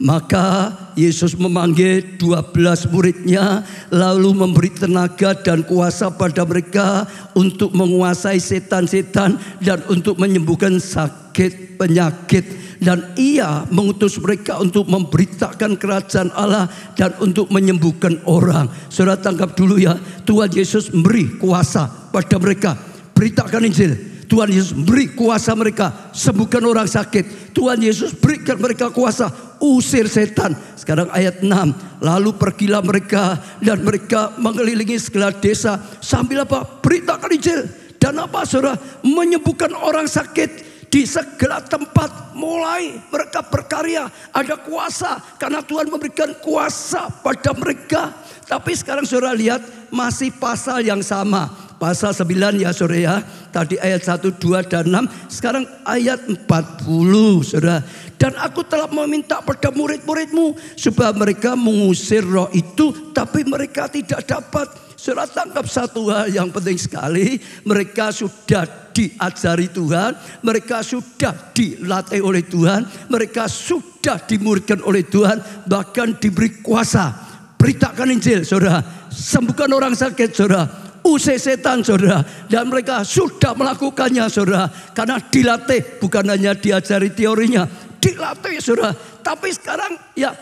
Maka Yesus memanggil 12 muridnya, lalu memberi tenaga dan kuasa pada mereka untuk menguasai setan-setan dan untuk menyembuhkan sakit penyakit. Dan ia mengutus mereka untuk memberitakan kerajaan Allah dan untuk menyembuhkan orang. Saudara tangkap dulu ya, Tuhan Yesus memberi kuasa pada mereka. Beritakan Injil. Tuhan Yesus beri kuasa mereka sembuhkan orang sakit. Tuhan Yesus berikan mereka kuasa usir setan. Sekarang ayat 6. Lalu pergilah mereka dan mereka mengelilingi segala desa sambil apa? Beritakan Injil. Dan apa saudara? Menyembuhkan orang sakit di segala tempat. Mulai mereka berkarya. Ada kuasa karena Tuhan memberikan kuasa pada mereka. Tapi sekarang saudara lihat masih pasal yang sama. Pasal 9 ya saudara ya. Tadi ayat 1, 2 dan 6. Sekarang ayat 40 saudara. Dan aku telah meminta pada murid-muridmu supaya mereka mengusir roh itu, tapi mereka tidak dapat. Saudara tangkap satu hal yang penting sekali. Mereka sudah diajari Tuhan. Mereka sudah dilatih oleh Tuhan. Mereka sudah dimuridkan oleh Tuhan. Bahkan diberi kuasa. Beritakan Injil saudara. Sembuhkan orang sakit saudara. Usir setan saudara. Dan mereka sudah melakukannya saudara. Karena dilatih, bukan hanya diajari teorinya, dilatih saudara. Tapi sekarang ya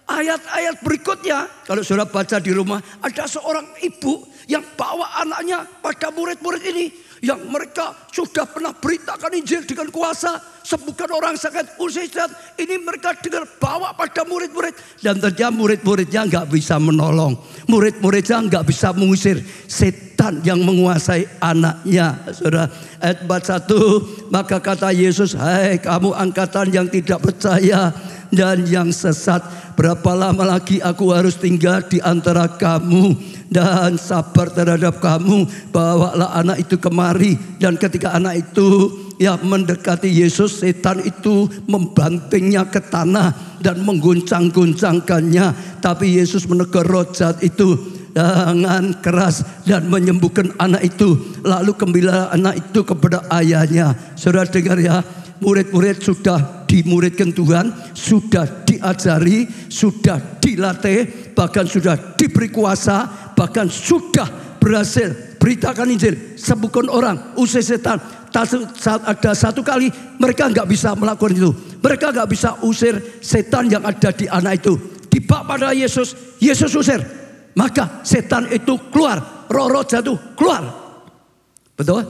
ayat-ayat berikutnya, kalau saudara baca di rumah, ada seorang ibu yang bawa anaknya pada murid-murid ini, yang mereka sudah pernah beritakan Injil dengan kuasa, sembuhkan orang sakit, usir setan. Ini mereka dengar bawa pada murid-murid. Dan ternyata murid-muridnya nggak bisa menolong. Murid-muridnya nggak bisa mengusir setan yang menguasai anaknya. Saudara, ayat 41, maka kata Yesus, hai kamu angkatan yang tidak percaya dan yang sesat, berapa lama lagi aku harus tinggal di antara kamu dan sabar terhadap kamu? Bawalah anak itu kemari. Dan ketika anak itu ya mendekati Yesus, setan itu membantingnya ke tanah dan mengguncang-guncangkannya. Tapi Yesus menegur roh jahat itu dengan keras dan menyembuhkan anak itu. Lalu kembalilah anak itu kepada ayahnya. Saudara dengar ya, murid-murid sudah dimuridkan Tuhan, sudah diajari, sudah dilatih, bahkan sudah diberi kuasa, bahkan sudah berhasil beritakan Injil, sembuhkan orang, usir setan. Saat ada satu kali mereka nggak bisa melakukan itu. Mereka nggak bisa usir setan yang ada di anak itu. Dibawa pada Yesus, Yesus usir. Maka setan itu keluar, roh-roh jatuh keluar. Betul?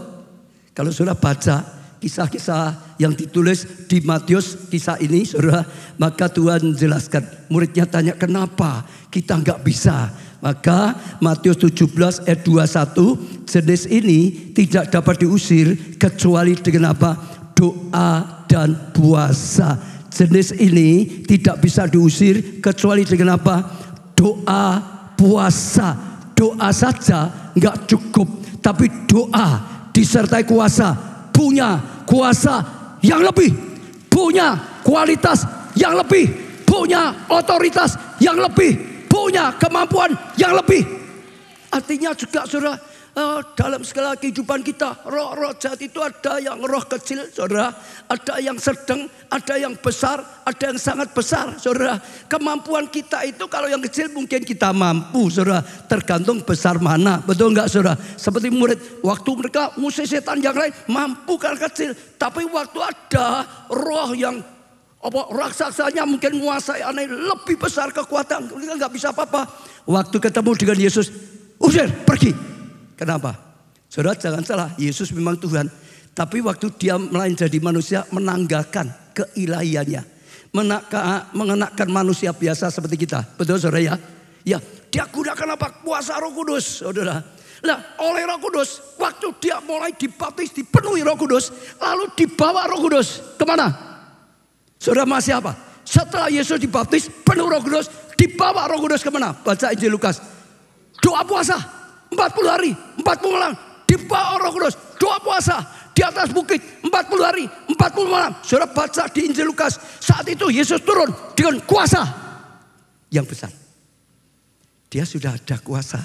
Kalau sudah baca kisah-kisah yang ditulis di Matius, kisah ini saudara, maka Tuhan jelaskan. Muridnya tanya kenapa kita nggak bisa. Maka Matius 17 ayat 21, jenis ini tidak dapat diusir kecuali dengan apa? Doa dan puasa. Jenis ini tidak bisa diusir kecuali dengan apa? Doa, puasa. Doa saja nggak cukup, tapi doa disertai kuasa. Punya kuasa yang lebih, punya kualitas yang lebih, punya otoritas yang lebih, punya kemampuan yang lebih. Artinya juga saudara, dalam segala kehidupan kita, roh-roh jahat itu ada yang roh kecil saudara, ada yang sedang, ada yang besar, ada yang sangat besar saudara. Kemampuan kita itu kalau yang kecil mungkin kita mampu saudara, tergantung besar mana, betul enggak saudara? Seperti murid, waktu mereka ngusir setan yang lain mampu kan kecil, tapi waktu ada roh yang raksasanya mungkin menguasai aneh lebih besar kekuatan, mereka nggak bisa apa-apa. Waktu ketemu dengan Yesus, usir, pergi. Kenapa? Saudara jangan salah, Yesus memang Tuhan, tapi waktu dia menjadi manusia menanggalkan keilahiannya, mengenakan manusia biasa seperti kita, betul saudara ya? Ya, dia gunakan apa? Kuasa Roh Kudus, saudara. Nah, oleh Roh Kudus, waktu dia mulai dibaptis, dipenuhi Roh Kudus, lalu dibawa Roh Kudus kemana? Saudara masih apa? Setelah Yesus dibaptis, penuh Roh Kudus, dibawa Roh Kudus kemana? Baca Injil Lukas. Doa puasa 40 hari, 40 malam, dibawa Roh Kudus. Doa puasa di atas bukit 40 hari, 40 malam. Saudara baca di Injil Lukas. Saat itu Yesus turun dengan kuasa yang besar. Dia sudah ada kuasa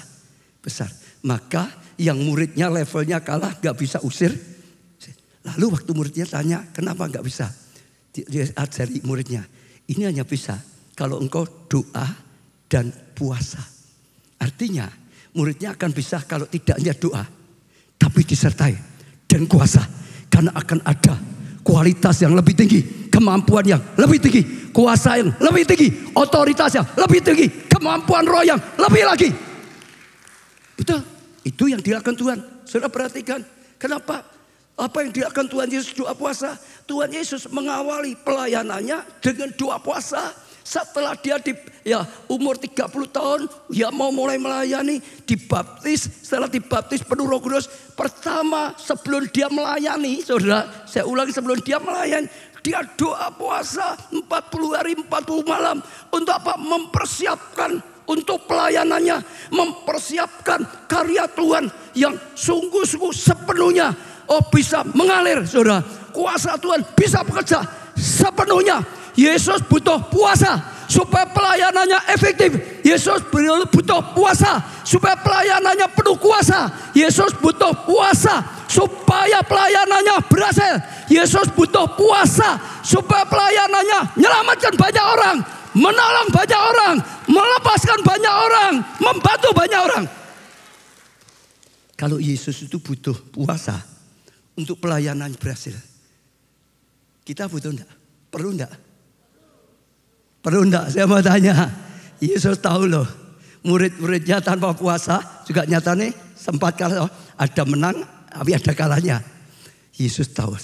besar. Maka yang muridnya levelnya kalah, gak bisa usir Lalu waktu muridnya tanya, kenapa nggak bisa? Dia ajari muridnya, ini hanya bisa kalau engkau doa dan puasa. Artinya muridnya akan bisa kalau tidak hanya doa, tapi disertai dan kuasa. Karena akan ada kualitas yang lebih tinggi, kemampuan yang lebih tinggi, kuasa yang lebih tinggi, otoritas yang lebih tinggi, kemampuan roh yang lebih lagi. Betul, itu yang dilakukan Tuhan. Saudara perhatikan, kenapa? Apa yang dilakukan Tuhan Yesus doa puasa? Tuhan Yesus mengawali pelayanannya dengan doa puasa. Setelah dia umur 30 tahun, dia mau mulai melayani, dibaptis. Setelah dibaptis penuh Roh Kudus, pertama sebelum dia melayani, saudara, saya ulangi, sebelum dia melayani, dia doa puasa 40 hari 40 malam. Untuk apa? Mempersiapkan untuk pelayanannya, mempersiapkan karya Tuhan yang sungguh-sungguh sepenuhnya bisa mengalir, saudara. Kuasa Tuhan bisa bekerja sepenuhnya. Yesus butuh puasa supaya pelayanannya efektif. Yesus butuh puasa supaya pelayanannya penuh kuasa. Yesus butuh puasa supaya pelayanannya berhasil. Yesus butuh puasa supaya pelayanannya menyelamatkan banyak orang, menolong banyak orang, melepaskan banyak orang, membantu banyak orang. Kalau Yesus itu butuh puasa untuk pelayanan berhasil, kita butuh enggak? Perlu enggak? Perlu enggak? Saya mau tanya. Yesus tahu loh, murid-muridnya tanpa puasa juga nyatanya sempat kalah. Ada menang, tapi ada kalahnya. Yesus tahu.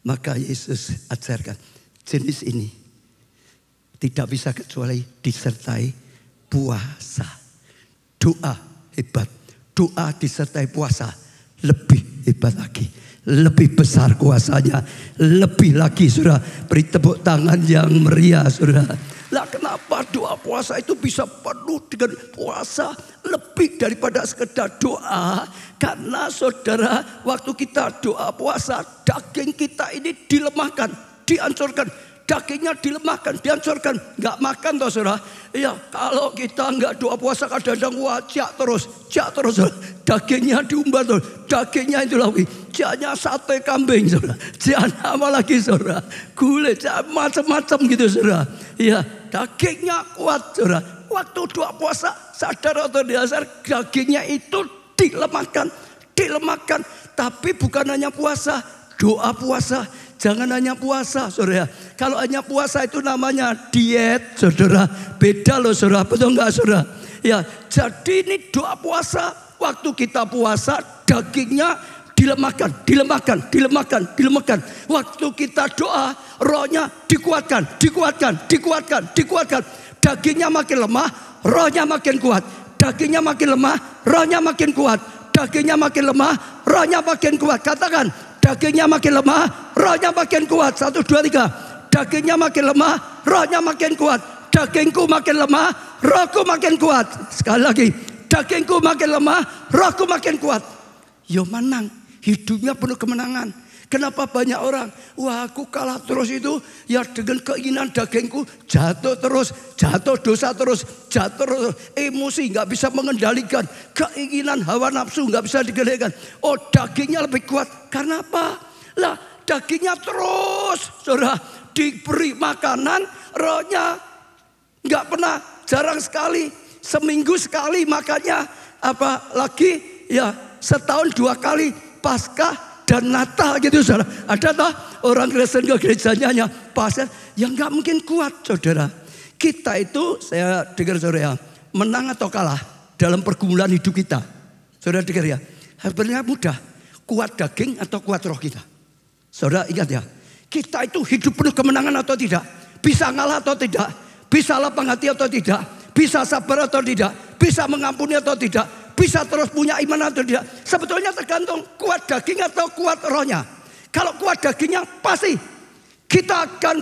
Maka Yesus ajarkan, jenis ini tidak bisa kecuali disertai puasa. Doa hebat. Doa disertai puasa lebih hebat lagi. Lebih besar kuasanya. Lebih lagi, saudara. Beri tepuk tangan yang meriah, saudara. Lah kenapa doa puasa itu bisa penuh dengan puasa lebih daripada sekedar doa? Karena saudara, waktu kita doa puasa, daging kita ini dilemahkan, dihancurkan. Dagingnya dilemahkan, dihancurkan. Gak makan toh, saudara. Ya, kalau kita gak doa puasa kadang-kadang wajak terus. Dagingnya diumbar terus. Dagingnya itu lagi. Jaknya sate kambing, saudara. Jaknya apa lagi, saudara? Gulai, macam-macam gitu, saudara. Ya, dagingnya kuat, saudara. Waktu doa puasa, sadar atau dasar, dagingnya itu dilemahkan. Tapi bukan hanya puasa, doa puasa. Jangan hanya puasa, saudara. Kalau hanya puasa itu namanya diet, saudara. Beda loh, saudara. Betul enggak, saudara? Ya, jadi ini doa puasa. Waktu kita puasa, dagingnya dilemahkan. Waktu kita doa, rohnya dikuatkan. Dagingnya makin lemah, rohnya makin kuat. Dagingnya makin lemah, rohnya makin kuat. Dagingnya makin lemah, rohnya makin kuat. Katakan, dagingnya makin lemah, rohnya makin kuat. 1, 2, 3. Dagingnya makin lemah, rohnya makin kuat. Dagingku makin lemah, rohku makin kuat. Sekali lagi, dagingku makin lemah, rohku makin kuat. Yo menang, hidupnya penuh kemenangan. Kenapa banyak orang, wah aku kalah terus itu, ya dengan keinginan dagingku jatuh dosa terus, emosi nggak bisa mengendalikan, keinginan hawa nafsu nggak bisa dikendalikan. Oh, dagingnya lebih kuat, karena apa? Lah dagingnya terus, saudara, diberi makanan, rohnya nggak pernah, jarang sekali, seminggu sekali makannya, apalagi ya setahun 2 kali Paskah dan Natal gitu, saudara. Ada toh orang Kristen ke gerejanya hanya pasien yang nggak mungkin kuat, saudara. Kita itu, saya dengar saudara, menang atau kalah dalam pergumulan hidup kita. Saudara dengar ya, sebenarnya mudah. Kuat daging atau kuat roh kita. Saudara ingat ya, kita itu hidup penuh kemenangan atau tidak? Bisa ngalah atau tidak? Bisa lapang hati atau tidak? Bisa sabar atau tidak? Bisa mengampuni atau tidak? Bisa terus punya iman atau tidak? Sebetulnya tergantung kuat daging atau kuat rohnya. Kalau kuat dagingnya pasti kita akan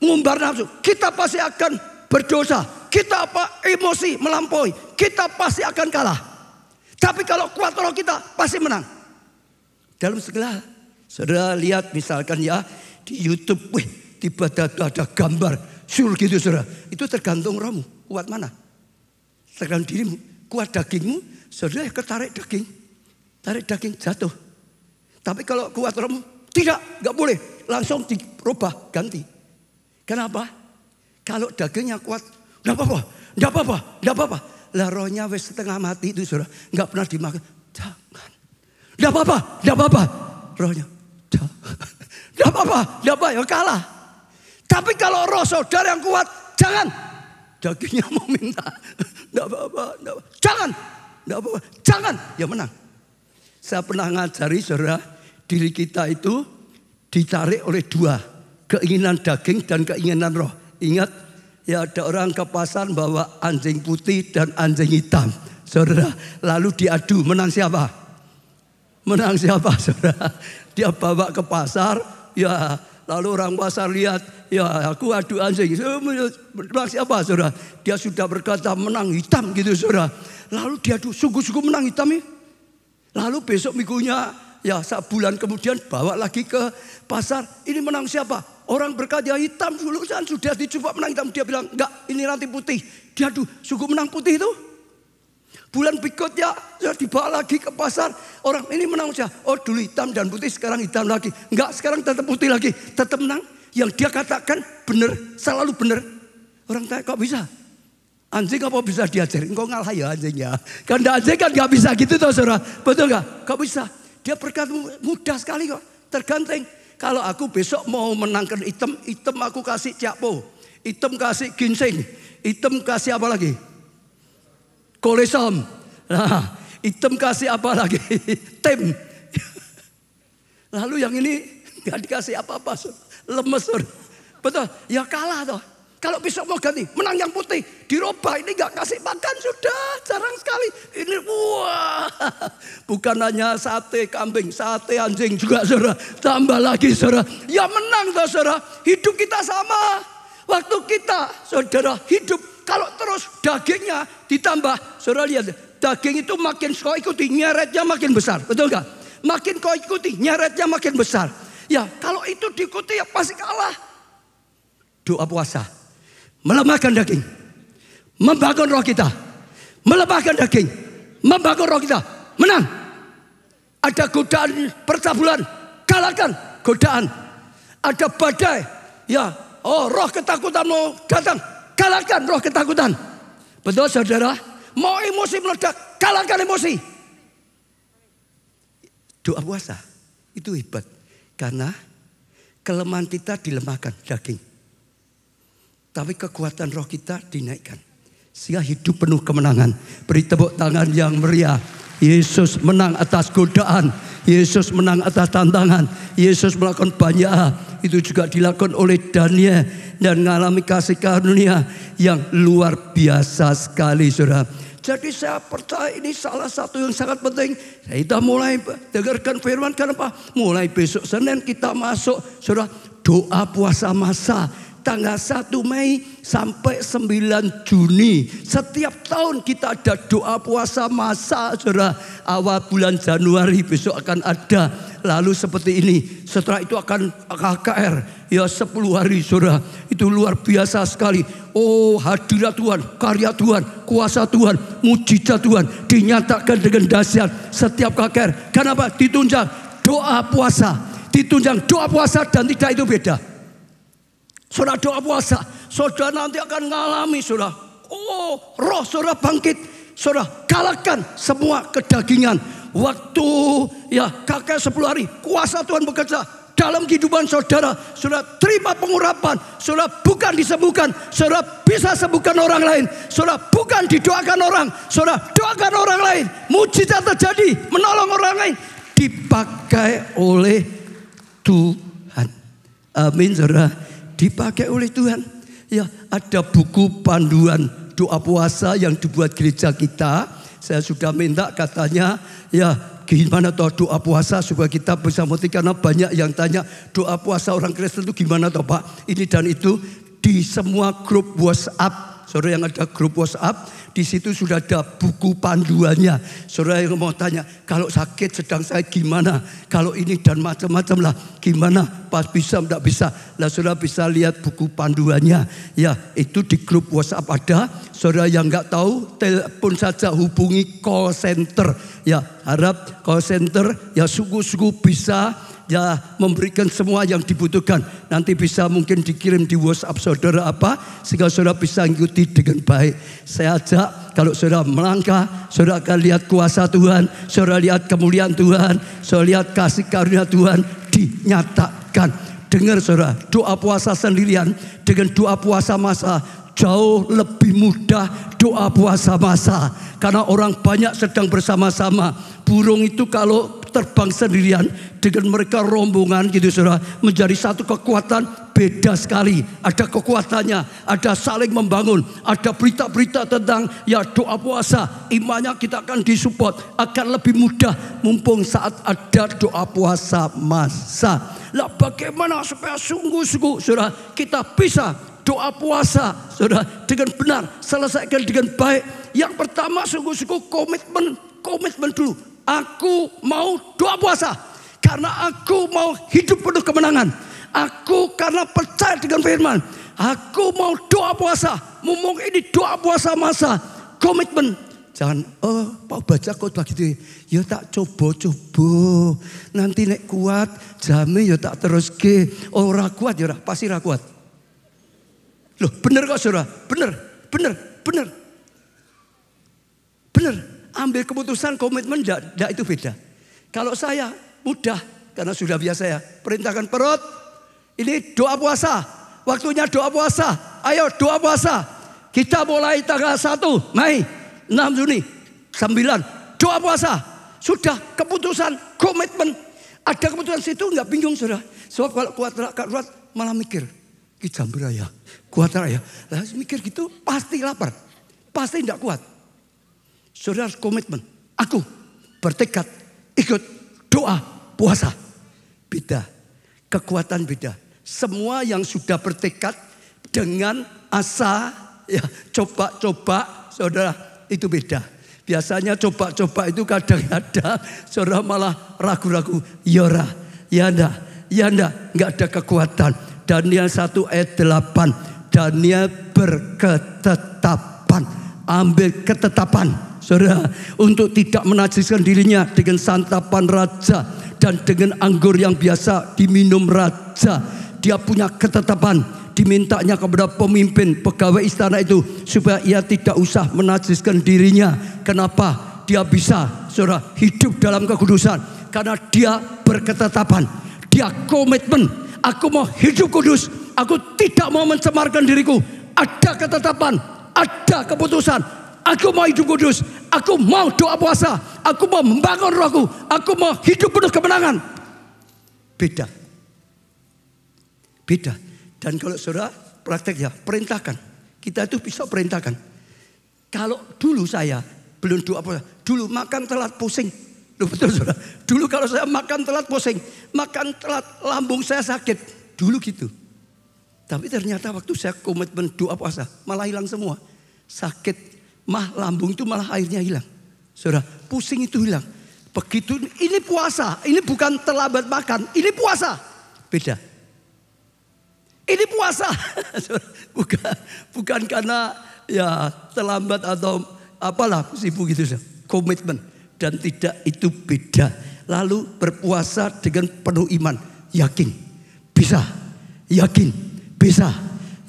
mengumbar nafsu. Kita pasti akan berdosa. Kita emosi melampaui. Kita pasti akan kalah. Tapi kalau kuat roh kita pasti menang. Dalam segala, saudara lihat misalkan ya di YouTube, tiba-tiba ada gambar sul gitu, saudara. Itu tergantung rohmu. Kuat mana? Tergantung dirimu. Kuat dagingmu, saudara ketarik daging. Tarik daging jatuh. Tapi kalau kuat rohmu, Tidak, nggak boleh. Langsung dirubah, ganti. Kenapa? Kalau dagingnya kuat, nggak apa-apa, nggak apa-apa, nggak apa-apa. Lah rohnya wis setengah mati itu saudara, nggak pernah dimakan. Jangan, nggak apa-apa, nggak apa-apa. Rohnya, nggak apa-apa, nggak apa, ya kalah. Tapi kalau roh saudara yang kuat, jangan. Dagingnya mau minta, nggak apa-apa, jangan, nggak apa-apa, jangan, ya menang. Saya pernah ngajari saudara, diri kita itu ditarik oleh dua, keinginan daging dan keinginan roh. Ingat, ya ada orang ke pasar bawa anjing putih dan anjing hitam, saudara. Lalu diadu, menang siapa? Menang siapa, saudara? Dia bawa ke pasar, ya. Lalu orang pasar lihat, ya aku adu anjing. Menang siapa, saudara? Dia sudah berkata menang hitam gitu, saudara. Lalu dia adu, sungguh-sungguh menang hitam ya. Lalu besok minggunya, ya sebulan kemudian bawa lagi ke pasar. Ini menang siapa? Orang berkata hitam dulu kan sudah dicoba menang hitam. Dia bilang enggak, ini nanti putih. Dia aduh, sungguh menang putih itu. Bulan berikutnya sudah dibawa lagi ke pasar. Orang ini menang siapa? Oh dulu hitam dan putih, sekarang hitam lagi. Enggak, sekarang tetap putih lagi. Tetap menang. Yang dia katakan benar, selalu benar. Orang tanya kok bisa? Anjing apa bisa diajarin? Kok ngalah ya anjingnya? Karena anjing kan gak bisa gitu toh saudara. Betul gak? Kok bisa? Dia berkata mudah sekali kok. Tergantung. Kalau aku besok mau menangkan hitam, hitam aku kasih cakpo. Hitam kasih ginseng. Hitam kasih apa lagi? Kolesom. Nah, hitam kasih apa lagi? Tim. Lalu yang ini gak dikasih apa-apa. Lemes. Betul? Ya kalah toh. Kalau besok mau ganti, menang yang putih. Dirubah, ini gak kasih makan sudah. Jarang sekali. Ini wah. Bukan hanya sate kambing, sate anjing juga saudara. Tambah lagi saudara. Ya menang toh saudara. Hidup kita sama. Waktu kita saudara hidup. Kalau terus dagingnya ditambah. Saudara lihat. Daging itu makin kau ikuti, nyeretnya makin besar. Betul gak? Makin kau ikuti, nyeretnya makin besar. Ya kalau itu diikuti ya pasti kalah. Doa puasa. Melemahkan daging. Membangun roh kita. Melemahkan daging. Membangun roh kita. Menang. Ada godaan percabulan. Kalahkan godaan. Ada badai. Ya. Oh roh ketakutan mau datang. Kalahkan roh ketakutan. Betul saudara. Mau emosi meledak. Kalahkan emosi. Doa puasa. Itu hebat. Karena kelemahan kita dilemahkan daging. Tapi kekuatan roh kita dinaikkan. Sehingga hidup penuh kemenangan. Beri tepuk tangan yang meriah. Yesus menang atas godaan. Yesus menang atas tantangan. Yesus melakukan banyak hal. Itu juga dilakukan oleh Daniel. Dan mengalami kasih karunia yang luar biasa sekali saudara. Jadi saya percaya ini salah satu yang sangat penting. Kita mulai dengarkan firman. Kenapa? Mulai besok Senin kita masuk saudara. Doa puasa masa. Tanggal 1 Mei sampai 9 Juni. Setiap tahun kita ada doa puasa masa saudara. Awal bulan Januari besok akan ada. Lalu seperti ini. Setelah itu akan KKR. Ya 10 hari saudara. Itu luar biasa sekali. Oh hadirat Tuhan. Karya Tuhan. Kuasa Tuhan. Mujizat Tuhan. Dinyatakan dengan dahsyat. Setiap KKR. Kenapa? Ditunjang doa puasa. Ditunjang doa puasa dan tidak itu beda. Saudara doa puasa, saudara nanti akan mengalami saudara. Oh, roh saudara bangkit, saudara kalahkan semua kedagingan. Waktu ya kakek 10 hari, kuasa Tuhan bekerja dalam kehidupan saudara. Saudara terima pengurapan, saudara bukan disembuhkan, saudara bisa sembuhkan orang lain. Saudara bukan didoakan orang, saudara doakan orang lain. Mujizat terjadi, menolong orang lain, dipakai oleh Tuhan. Amin saudara. Dipakai oleh Tuhan. Ya, ada buku panduan doa puasa yang dibuat gereja kita. Saya sudah minta katanya, ya gimana toh doa puasa supaya kita bisa mengerti. Karena banyak yang tanya doa puasa orang Kristen itu gimana toh Pak? Ini dan itu di semua grup WhatsApp. Saudara yang ada grup WhatsApp, di situ sudah ada buku panduannya. Saudara yang mau tanya, kalau sakit sedang saya gimana? Kalau ini dan macam-macam lah, gimana? Pas bisa, tidak bisa. Lah saudara bisa lihat buku panduannya. Ya, itu di grup WhatsApp ada. Saudara yang nggak tahu, telepon saja hubungi call center. Ya, harap call center ya sungguh-sungguh bisa ya memberikan semua yang dibutuhkan. Nanti bisa mungkin dikirim di WhatsApp saudara apa, sehingga saudara bisa ikuti dengan baik. Saya ajak, kalau saudara melangkah, saudara akan lihat kuasa Tuhan, saudara lihat kemuliaan Tuhan, saudara lihat kasih karunia Tuhan dinyatakan. Dengar saudara, doa puasa sendirian dengan doa puasa masa jauh lebih mudah doa puasa masa. Karena orang banyak sedang bersama-sama. Burung itu kalau terbang sendirian dengan mereka rombongan gitu saudara, menjadi satu kekuatan beda sekali. Ada kekuatannya, ada saling membangun, ada berita-berita tentang ya doa puasa. Imannya kita akan disupport, akan lebih mudah mumpung saat ada doa puasa masa. Lah bagaimana supaya sungguh-sungguh saudara kita bisa doa puasa saudara dengan benar, selesaikan dengan baik. Yang pertama sungguh-sungguh komitmen dulu. Aku mau doa puasa karena aku mau hidup penuh kemenangan. Aku karena percaya dengan firman. Aku mau doa puasa. Mumpung ini doa puasa masa. Komitmen. Jangan Pak baca khotbah gitu. Ya tak coba-coba. Nanti nek kuat jame ya tak terus ke. Ora kuat ya pasti ora kuat. Loh bener kok saudara. Bener. Ambil keputusan komitmen tidak itu beda. Kalau saya mudah karena sudah biasa ya. Perintahkan perut. Ini doa puasa. Waktunya doa puasa. Ayo doa puasa. Kita mulai tanggal 1 Mei 6 Juni 9 doa puasa. Sudah keputusan komitmen. Ada keputusan situ nggak bingung saudara. Sebab kalau kuat malah mikir. Jam berapa ya? Kuat ya. Lah mikir gitu pasti lapar. Pasti tidak kuat. Saudara harus komitmen. Aku bertekad ikut doa puasa. Beda. Kekuatan beda. Semua yang sudah bertekad dengan asa ya coba-coba saudara itu beda. Biasanya coba-coba itu kadang-kadang saudara malah ragu-ragu. Yora, ya enggak ada kekuatan. Daniel 1 ayat 8. Daniel berketetapan. Ambil ketetapan. Saudara, untuk tidak menajiskan dirinya dengan santapan raja dan dengan anggur yang biasa diminum raja. Dia punya ketetapan, dimintanya kepada pemimpin pegawai istana itu supaya ia tidak usah menajiskan dirinya. Kenapa? Dia bisa, saudara, hidup dalam kekudusan karena dia berketetapan. Dia komitmen, aku mau hidup kudus, aku tidak mau mencemarkan diriku. Ada ketetapan, ada keputusan. Aku mau hidup kudus, aku mau doa puasa, aku mau membangun rohku, aku mau hidup penuh kemenangan. Beda. Dan kalau saudara praktek ya, perintahkan. Kita itu bisa perintahkan. Kalau dulu saya belum doa puasa, dulu makan telat pusing. Loh, betul saudara. Dulu kalau saya makan telat pusing, makan telat lambung saya sakit. Dulu gitu. Tapi ternyata waktu saya komitmen doa puasa, malah hilang semua. Sakit. Lambung itu malah airnya hilang. Saudara, pusing itu hilang. Begitu, ini puasa. Ini bukan terlambat makan. Ini puasa. Beda. Ini puasa. bukan karena ya terlambat atau apalah sibuk gitu. Komitmen. Dan tidak itu beda. Lalu berpuasa dengan penuh iman. Yakin. Bisa. Yakin. Bisa.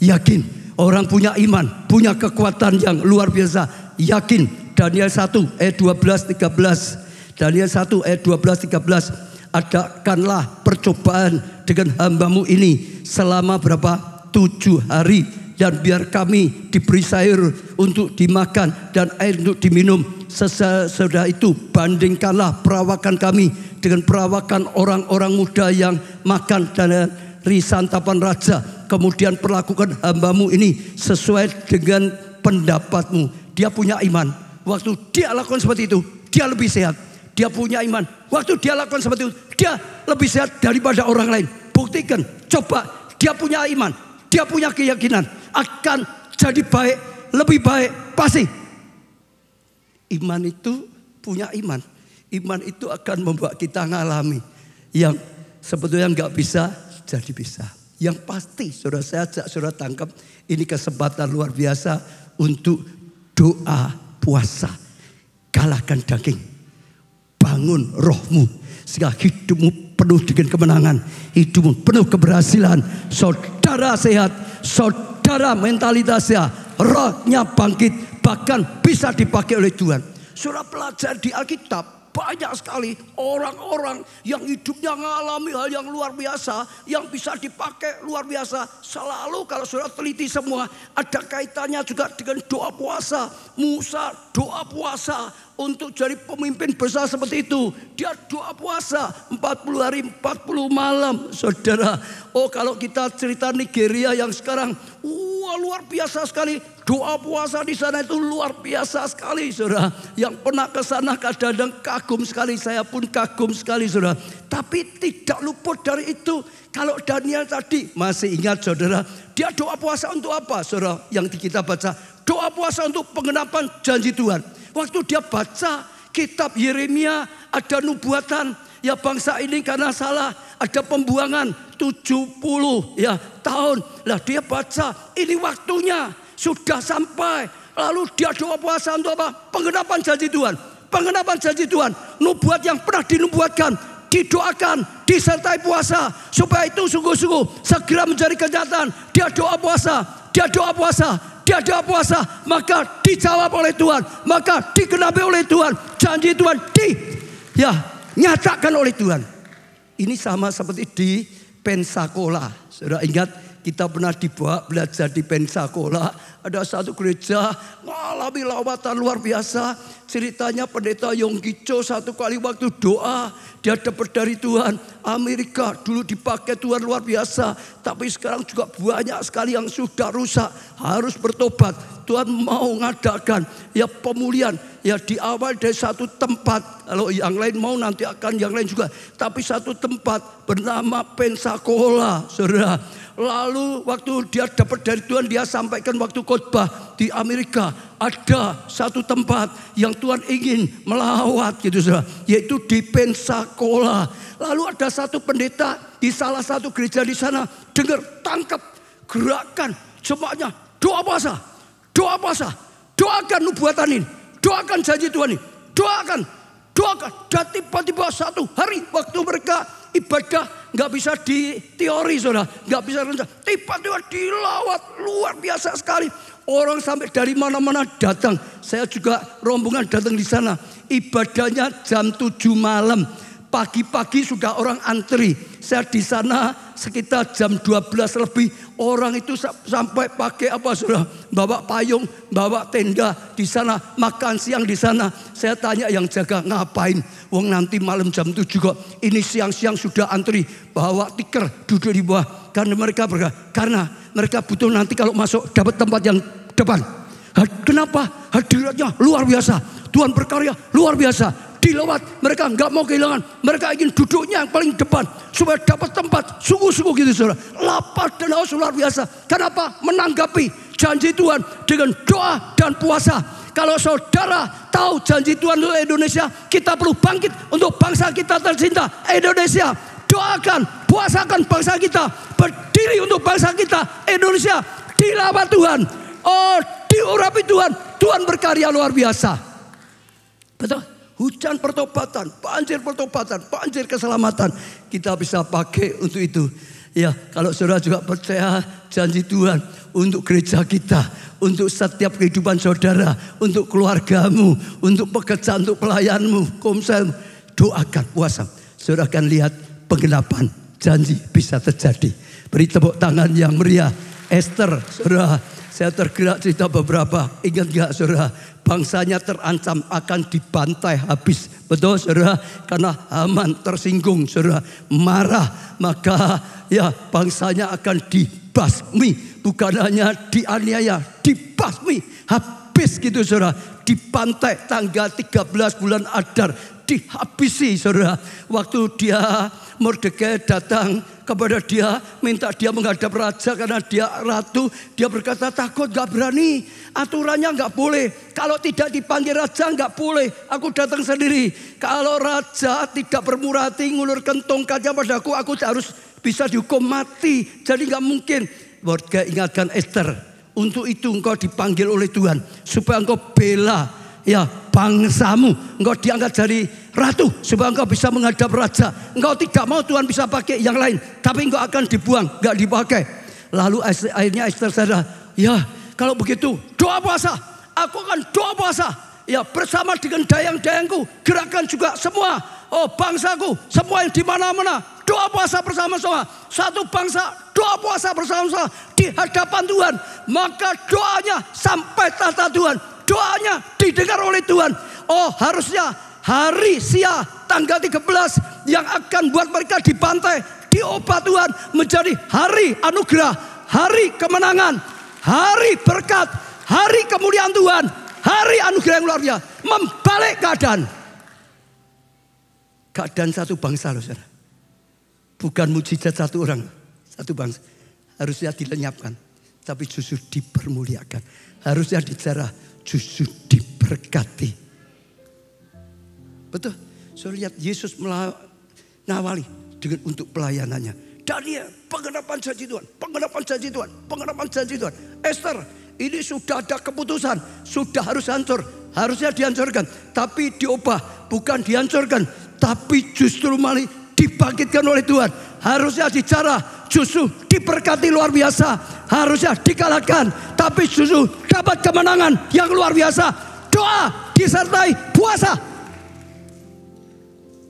Yakin. Orang punya iman, punya kekuatan yang luar biasa. Yakin. Daniel 1 ayat 12-13. Daniel 1 ayat 12-13. Adakanlah percobaan dengan hambamu ini selama berapa? 7 hari. Dan biar kami diberi sayur untuk dimakan dan air untuk diminum. Sesudah itu bandingkanlah perawakan kami dengan perawakan orang-orang muda yang makan dari santapan raja. Kemudian perlakukan hambamu ini sesuai dengan pendapatmu. Dia punya iman. Waktu dia lakukan seperti itu, dia lebih sehat. Dia punya iman. Waktu dia lakukan seperti itu, dia lebih sehat daripada orang lain. Buktikan, coba. Dia punya iman. Dia punya keyakinan. Akan jadi baik, lebih baik. Pasti. Iman itu punya iman. Iman itu akan membuat kita ngalami yang sebetulnya nggak bisa jadi bisa. Yang pasti saudara, saya ajak saudara tangkap ini kesempatan luar biasa untuk doa puasa. Kalahkan daging, bangun rohmu sehingga hidupmu penuh dengan kemenangan, hidupmu penuh keberhasilan. Saudara sehat, saudara mentalitasnya, rohnya bangkit, bahkan bisa dipakai oleh Tuhan. Saudara pelajar di Alkitab, banyak sekali orang-orang yang hidupnya mengalami hal yang luar biasa, yang bisa dipakai luar biasa. Selalu kalau saudara teliti semua, ada kaitannya juga dengan doa puasa. Musa doa puasa untuk jadi pemimpin besar seperti itu. Dia doa puasa 40 hari 40 malam. Saudara, kalau kita cerita Nigeria yang sekarang, luar biasa sekali. Doa puasa di sana itu luar biasa sekali, saudara. Yang pernah ke sana kadang-kadang kagum sekali. Saya pun kagum sekali, saudara. Tapi tidak luput dari itu. Kalau Daniel tadi, masih ingat saudara, dia doa puasa untuk apa, saudara? Yang kita baca, doa puasa untuk penggenapan janji Tuhan. Waktu dia baca kitab Yeremia, ada nubuatan, ya bangsa ini karena salah, ada pembuangan 70 tahun. Lah dia baca, ini waktunya sudah sampai. Lalu dia doa puasa untuk apa? Penggenapan janji Tuhan. Penggenapan janji Tuhan. Nubuat yang pernah dinubuatkan, didoakan, disertai puasa. Supaya itu sungguh-sungguh segera menjadi kenyataan. Dia doa puasa, dia doa puasa, dia doa puasa. Maka dijawab oleh Tuhan, maka digenapi oleh Tuhan. Janji Tuhan nyatakan oleh Tuhan. Ini sama seperti di Pensacola. Saudara ingat, kita pernah dibawa belajar di Pensacola. Ada satu gereja mengalami lawatan luar biasa. Ceritanya pendeta Yonggi Cho satu kali waktu doa, dia dapat dari Tuhan. Amerika dulu dipakai Tuhan luar biasa. Tapi sekarang juga banyak sekali yang sudah rusak. Harus bertobat. Tuhan mau ngadakan pemulihan. Di awal dari satu tempat. Kalau yang lain mau nanti akan yang lain juga. Tapi satu tempat bernama Pensacola, saudara. Lalu waktu dia dapat dari Tuhan, dia sampaikan waktu khotbah di Amerika. Ada satu tempat yang Tuhan ingin melawat gitu, saudara. Yaitu di Pensacola. Lalu ada satu pendeta di salah satu gereja di sana. Dengar, tangkap gerakan jemaatnya. Doa puasa, doa puasa. Doakan nubuatan ini. Doakan janji Tuhan ini. Doakan, doakan. Dan tiba-tiba satu hari waktu mereka ibadah, nggak bisa di teori, saudara, nggak bisa rencana. Tiba-tiba dilawat luar biasa sekali. Orang sampai dari mana-mana datang. Saya juga rombongan datang di sana. Ibadahnya jam 7 malam. Pagi-pagi sudah orang antri. Saya di sana sekitar jam 12 lebih. Orang itu sampai pakai apa, saudara? Bawa payung, bawa tenda di sana, makan siang di sana. Saya tanya yang jaga, ngapain? Wong nanti malam jam 7 kok. Ini siang-siang sudah antri. Bawa tikar, duduk di bawah. Karena mereka butuh nanti kalau masuk dapat tempat yang depan. Kenapa? Hadiratnya luar biasa. Tuhan berkarya luar biasa. Dilawat, mereka nggak mau kehilangan. Mereka ingin duduknya yang paling depan supaya dapat tempat. Sungguh-sungguh gitu, saudara. Lapar dan haus luar biasa. Kenapa? Menanggapi janji Tuhan dengan doa dan puasa. Kalau saudara tahu janji Tuhan untuk Indonesia, kita perlu bangkit untuk bangsa kita tercinta, Indonesia. Doakan, puasakan bangsa kita. Berdiri untuk bangsa kita, Indonesia. Dilawat Tuhan. Diurapi Tuhan. Tuhan berkarya luar biasa. Betul? Hujan pertobatan, banjir pertobatan, banjir keselamatan. Kita bisa pakai untuk itu. Kalau saudara juga percaya janji Tuhan untuk gereja kita, untuk setiap kehidupan saudara, untuk keluargamu, untuk pekerjaan, untuk pelayanmu, komsel, doakan puasa. Saudara akan lihat penggenapan janji bisa terjadi. Beri tepuk tangan yang meriah. Esther, saudara, saya tergerak cerita beberapa. Ingat gak, saudara? Bangsanya terancam akan dibantai habis. Betul, saudara? Karena Haman tersinggung, saudara. Marah. Maka bangsanya akan dibasmi. Bukan hanya dianiaya, dibasmi. Habis gitu, saudara. Dibantai tanggal 13 bulan Adar. Dihabisi, saudara. Waktu Mordekai datang kepada dia, minta dia menghadap raja karena dia ratu. Dia berkata, takut, gak berani. Aturannya gak boleh. Kalau tidak dipanggil raja gak boleh. Aku datang sendiri. Kalau raja tidak bermurah hati ngulurkan tongkatnya padaku, aku harus bisa dihukum mati. Jadi gak mungkin. Mordekai ingatkan Esther, untuk itu engkau dipanggil oleh Tuhan supaya engkau bela ya bangsamu. Engkau diangkat jadi ratu supaya engkau bisa menghadap raja. Engkau tidak mau Tuhan bisa pakai yang lain, tapi engkau akan dibuang, gak dipakai. Lalu akhirnya Esther sadar, ya kalau begitu doa puasa. Aku akan doa puasa. Ya bersama dengan dayang-dayangku, gerakan juga semua. Oh bangsaku, semua yang di mana-mana doa puasa bersama-sama. Satu bangsa doa puasa bersama-sama di hadapan Tuhan. Maka doanya sampai tahta Tuhan. Doanya didengar oleh Tuhan. Oh harusnya hari Sia tanggal 13 yang akan buat mereka dibantai, diubah Tuhan menjadi hari anugerah, hari kemenangan, hari berkat, hari kemuliaan Tuhan, hari anugerah yang luar biasa. Membalik keadaan satu bangsa loh saudara. Bukan mujizat satu orang, satu bangsa. Harusnya dilenyapkan, tapi justru dipermuliakan. Harusnya dijarah, justru diberkati. Betul. Saya lihat Yesus mengawali dengan untuk pelayanannya. Daniel, pengharapan janji Tuhan, pengharapan janji Tuhan, pengharapan janji Tuhan. Esther, ini sudah ada keputusan, sudah harus hancur, harusnya dihancurkan, tapi diubah, bukan dihancurkan, tapi justru malah dibangkitkan oleh Tuhan. Harusnya dijarah, justru diberkati luar biasa. Harusnya dikalahkan, tapi justru dapat kemenangan yang luar biasa. Doa disertai puasa.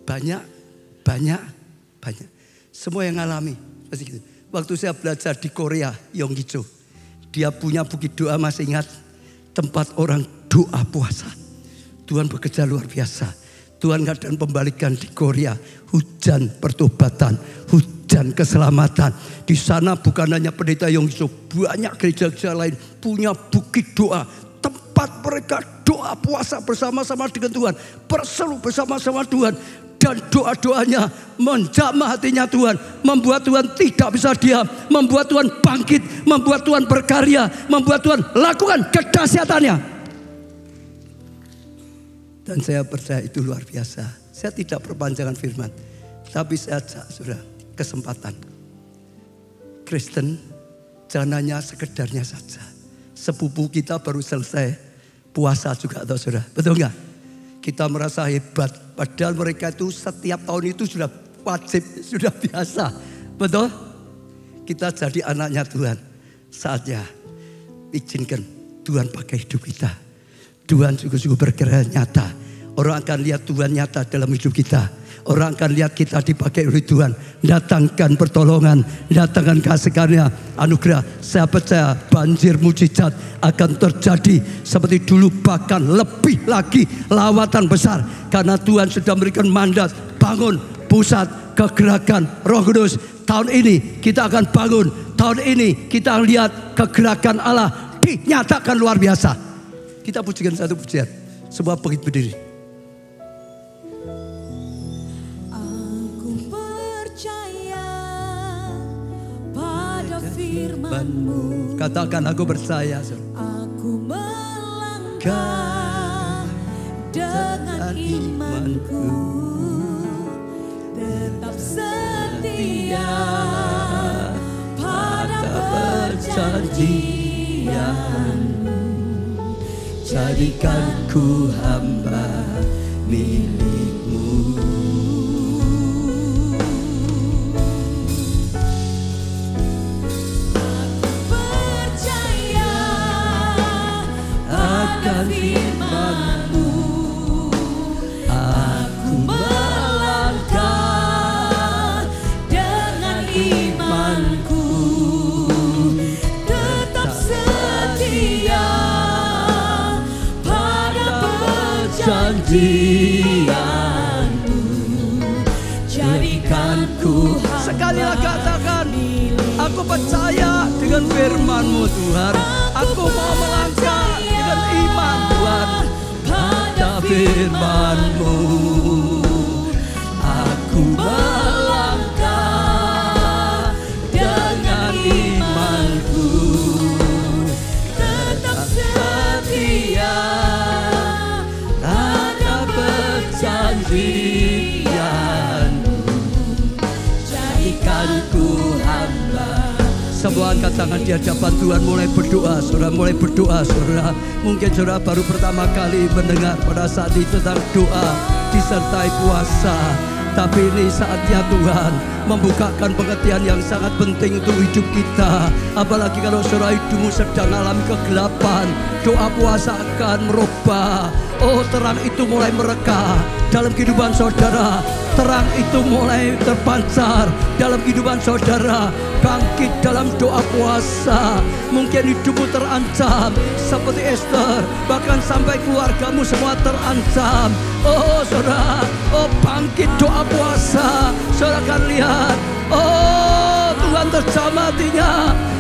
Banyak. Semua yang ngalami. Waktu saya belajar di Korea, Yonggi-cho, dia punya bukit doa, masih ingat, tempat orang doa puasa. Tuhan bekerja luar biasa. Tuhan ngadain pembalikan di Korea, hujan pertobatan, hujan keselamatan. Di sana bukan hanya pendeta Yonggi-cho, banyak gereja-gereja lain punya bukit doa, tempat mereka doa puasa bersama-sama dengan Tuhan, berseru bersama-sama Tuhan, dan doa-doanya menjamah hatinya Tuhan, membuat Tuhan tidak bisa diam, membuat Tuhan bangkit, membuat Tuhan berkarya, membuat Tuhan lakukan kedahsyatannya. Dan saya percaya itu luar biasa. Saya tidak perpanjangan firman, tapi saya ajak saudara kesempatan. Kristen jangan hanya sekedarnya saja. Sepupu kita baru selesai puasa juga, atau saudara, betul nggak? Kita merasa hebat, padahal mereka itu setiap tahun itu sudah wajib, sudah biasa, betul? Kita jadi anaknya Tuhan. Saatnya izinkan Tuhan pakai hidup kita. Tuhan sungguh-sungguh bergerak nyata. Orang akan lihat Tuhan nyata dalam hidup kita. Orang akan lihat kita dipakai oleh Tuhan. Datangkan pertolongan, datangkan kasih karunia, anugerah. Saya percaya banjir mujizat akan terjadi seperti dulu, bahkan lebih lagi lawatan besar. Karena Tuhan sudah memberikan mandat, bangun pusat kegerakan Roh Kudus. Tahun ini kita akan bangun. Tahun ini kita lihat kegerakan Allah dinyatakan luar biasa. Kita pujikan satu pujian. Semua bangkit berdiri. Aku percaya pada firman-Mu. Katakan, aku percaya. Aku melangkah dengan imanku, tetap setia pada perjanjian. Jadikan ku hamba milik-Mu. Aku percaya akan firman-Mu. Aku melangkah dengan imanku, tetap setia janjian-Mu. Jadikan ku sekali lagi katakan, aku percaya dengan firman-Mu Tuhan. Aku mau melangkah dengan iman Tuhan pada firman-Mu. Aku melangkah dengan imanku, tetap setia janjian-Mu. Jadikan ku hamba Semua angkat tangan di hadapan Tuhan, mulai berdoa. Saudara mulai berdoa, saudara. Mungkin saudara baru pertama kali mendengar pada saat itu tentang doa disertai puasa. Tapi ini saatnya Tuhan membukakan pengertian yang sangat penting untuk hidup kita. Apalagi kalau saudara hidupmu sedang alami kegelapan, doa puasa akan merubah. Oh, terang itu mulai mereka dalam kehidupan saudara. Terang itu mulai terpancar dalam kehidupan saudara. Bangkit dalam doa puasa. Mungkin hidupmu terancam seperti Esther, bahkan sampai keluargamu semua terancam. Oh saudara, oh bangkit doa puasa. Saudara akan lihat, oh Tuhan terjamah hatinya.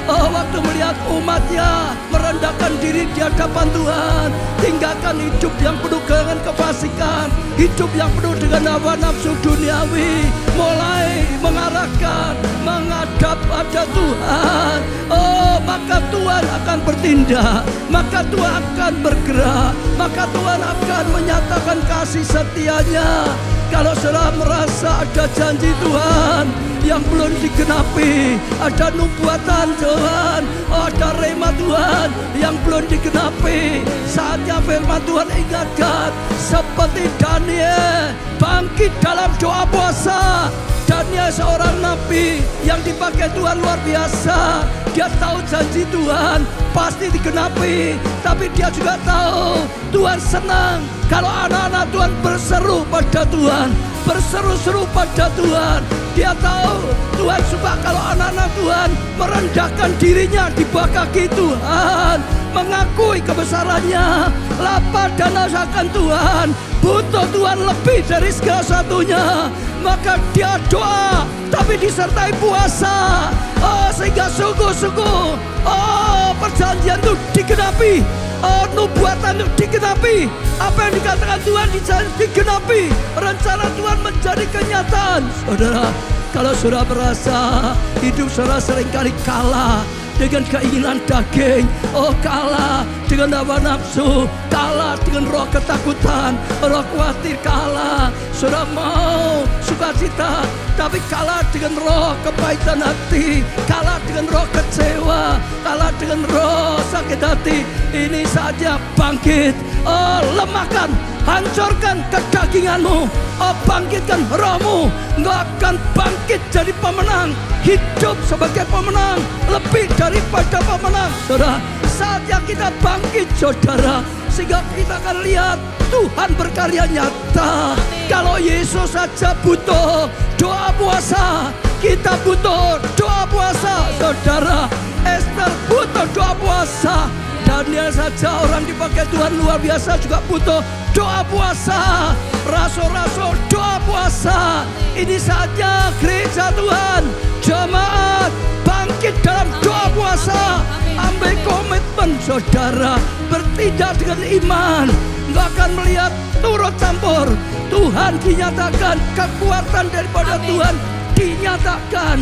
Oh, waktu melihat umatnya merendahkan diri di hadapan Tuhan, tinggalkan hidup yang penuh dengan kefasikan, hidup yang penuh dengan hawa nafsu duniawi, mulai mengarahkan menghadap pada Tuhan. Oh, maka Tuhan akan bertindak, maka Tuhan akan bergerak, maka Tuhan akan menyatakan kasih setianya. Kalau saudara merasa ada janji Tuhan yang belum digenapi, ada nubuatan Tuhan, ada rema Tuhan yang belum digenapi, saatnya firman Tuhan ingatkan. Seperti Daniel, bangkit dalam doa puasa. Daniel seorang nabi yang dipakai Tuhan luar biasa. Dia tahu janji Tuhan pasti digenapi, tapi dia juga tahu Tuhan senang kalau anak-anak Tuhan berseru pada Tuhan, berseru-seru pada Tuhan. Dia tahu Tuhan suka kalau anak-anak Tuhan merendahkan dirinya di bawah kaki Tuhan, mengakui kebesarannya, lapar dan haus akan Tuhan, butuh Tuhan lebih dari segala satunya. Maka dia doa tapi disertai puasa. Oh, sehingga sungguh-sungguh, oh perjanjian itu digenapi, oh nubuatan itu digenapi, apa yang dikatakan Tuhan digenapi, rencana Tuhan menjadi kenyataan. Saudara, kalau saudara merasa hidup saudara seringkali kalah dengan keinginan daging, oh kalah dengan hawa nafsu, kalah dengan roh ketakutan, roh khawatir, kalah saudara mau sukacita, tapi kalah dengan roh kepahitan hati, kalah dengan roh kecewa, kalah dengan roh sakit hati. Ini saja bangkit, oh lemahkan, hancurkan kedaginganmu, oh bangkitkan rohmu. Engkau akan bangkit jadi pemenang, hidup sebagai pemenang, lebih daripada pemenang. Saudara, saatnya kita bangkit saudara, sehingga kita akan lihat Tuhan berkarya nyata. Kalau Yesus saja butuh doa puasa, kita butuh doa puasa. Saudara, Esther butuh doa puasa, Daniel saja orang dipakai Tuhan luar biasa juga butuh doa puasa. Rasul-rasul doa puasa. Ini saatnya gereja Tuhan, jemaat bangkit dalam doa puasa. Ambil komitmen saudara, bertindak dengan iman. Engkau akan melihat turut campur. Tuhan dinyatakan, kekuatan daripada Tuhan dinyatakan.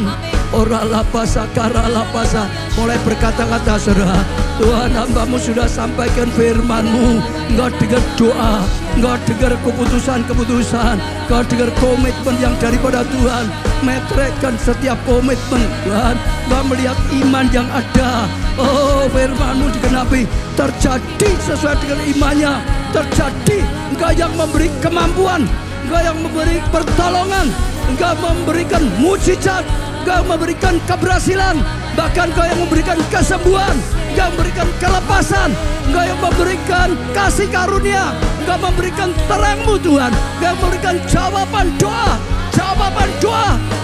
Ora lapasa kara lapasa. Mulai berkata-kata saudara, Tuhan hambamu sudah sampaikan firman-Mu. Engkau dengar doa, engkau dengar keputusan-keputusan, engkau dengar komitmen yang daripada Tuhan. Metrekan setiap komitmen Tuhan. Engkau melihat iman yang ada. Oh, firman-Mu digenapi, terjadi sesuai dengan imannya. Terjadi, engkau yang memberi kemampuan, engkau yang memberi pertolongan, engkau memberikan mujizat, engkau memberikan keberhasilan, bahkan engkau yang memberikan kesembuhan, engkau memberikan kelepasan, engkau yang memberikan kasih karunia, engkau memberikan terang-Mu Tuhan, engkau memberikan jawaban doa,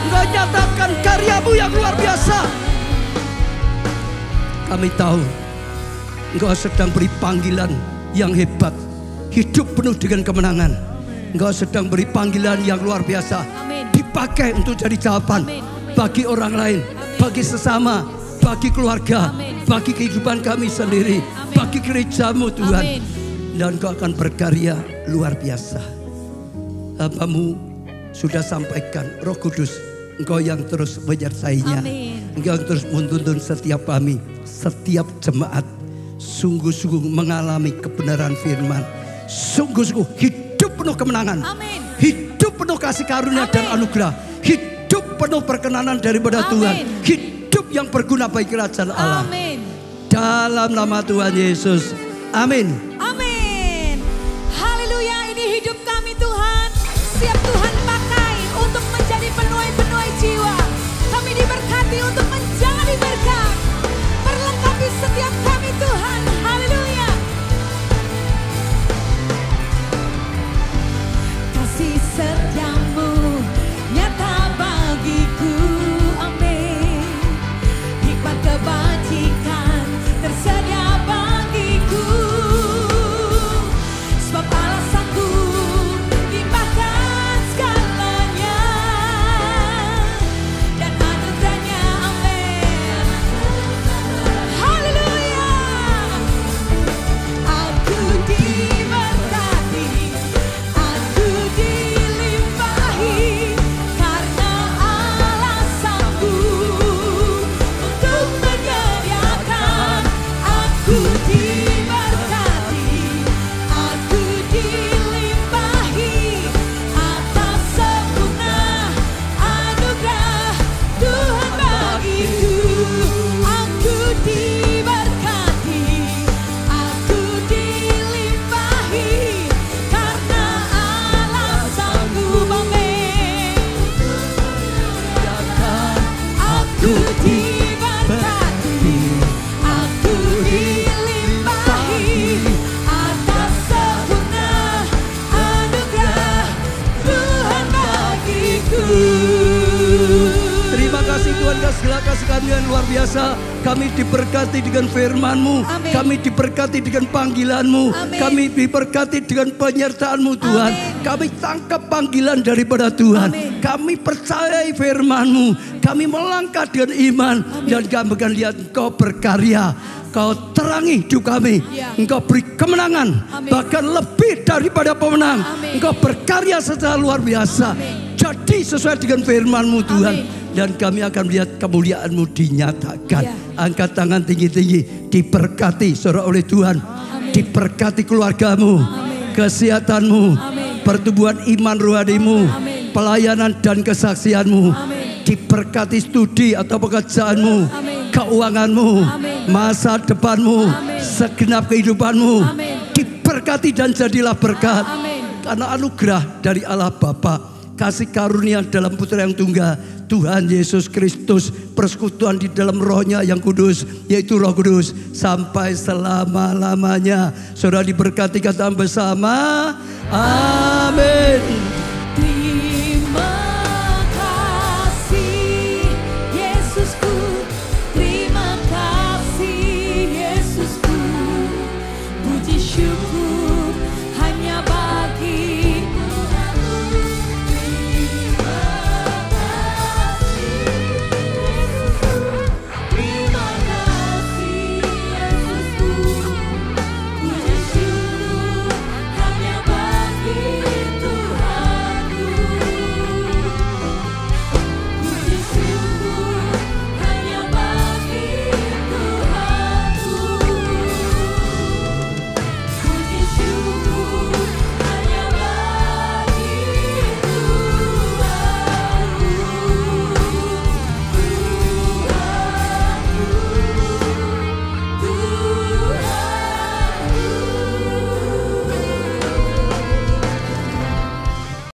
engkau nyatakan karya-Mu yang luar biasa. Kami tahu engkau sedang beri panggilan yang hebat, hidup penuh dengan kemenangan. Engkau sedang beri panggilan yang luar biasa, dipakai untuk jadi jawaban bagi orang lain, bagi sesama, bagi keluarga, bagi kehidupan kami sendiri, bagi gereja-Mu Tuhan. Dan Engkau akan berkarya luar biasa. Hambamu sudah sampaikan, Roh Kudus, Engkau yang terus menyertainya, Engkau yang terus menuntun setiap kami, setiap jemaat, sungguh-sungguh mengalami kebenaran firman, sungguh-sungguh hidup penuh kemenangan, hidup penuh kasih karunia dan anugerah, hidup penuh perkenanan daripada Tuhan, hidup yang berguna bagi kerajaan Allah. Amin. Dalam nama Tuhan Yesus. Amin. Amin. Haleluya, ini hidup kami Tuhan. Siap Tuhan pakai untuk menjadi penuai-penuai jiwa. Kami diberkati untuk menjadi berkat. Perlengkapi setiap kami Tuhan. Haleluya. Kasih setiamu nyata bagiku. Amin. Hikmat kebajikan tersedia bagiku. Sebab Allah sanggup limpahkan segalanya. Dan anugerahnya. Amin. Haleluya. Aku diberkati, aku dilimpahi, karena Allah sanggup untuk menyediakan. Aku diberkati, aku dilimpahi, atas sempurna anugerah Tuhan bagiku. Aku diberkati, aku dilimpahi, karena Allah sanggup. Amin. Aku diberkati, aku dilimpahi, atas sempurna anugerah Tuhan bagiku. Terima kasih Tuhan, segala kasih kami yang luar biasa. Kami diberkati dengan firman-Mu. Amin. Kami diberkati dengan panggilan-Mu. Amin. Kami diberkati dengan penyertaan-Mu Tuhan. Amin. Kami tangkap panggilan daripada Tuhan. Amin. Kami percayai firman-Mu. Kami melangkah dengan iman. Dan kami akan lihat Engkau berkarya. Kau terangi hidup kami. Ya. Engkau beri kemenangan. Amin. Bahkan lebih daripada pemenang. Amin. Engkau berkarya secara luar biasa. Amin. Jadi sesuai dengan firman-Mu Tuhan. Amin. Dan kami akan melihat kemuliaan-Mu dinyatakan. Ya. Angkat tangan tinggi-tinggi. Diberkati saudara oleh Tuhan. Amin. Diberkati keluargamu. Amin. Kesehatanmu. Amin. Pertumbuhan iman rohanimu. Amin. Pelayanan dan kesaksianmu. Amin. Diberkati studi atau pekerjaanmu. Amin. Keuanganmu. Amin. Masa depanmu. Amin. Segenap kehidupanmu. Amin. Diberkati dan jadilah berkat. Amin. Karena anugerah dari Allah Bapa, kasih karunia dalam Putra yang tunggal, Tuhan Yesus Kristus, persekutuan di dalam Roh-Nya yang kudus, yaitu Roh Kudus, sampai selama-lamanya. Saudara diberkati, kata bersama, amin.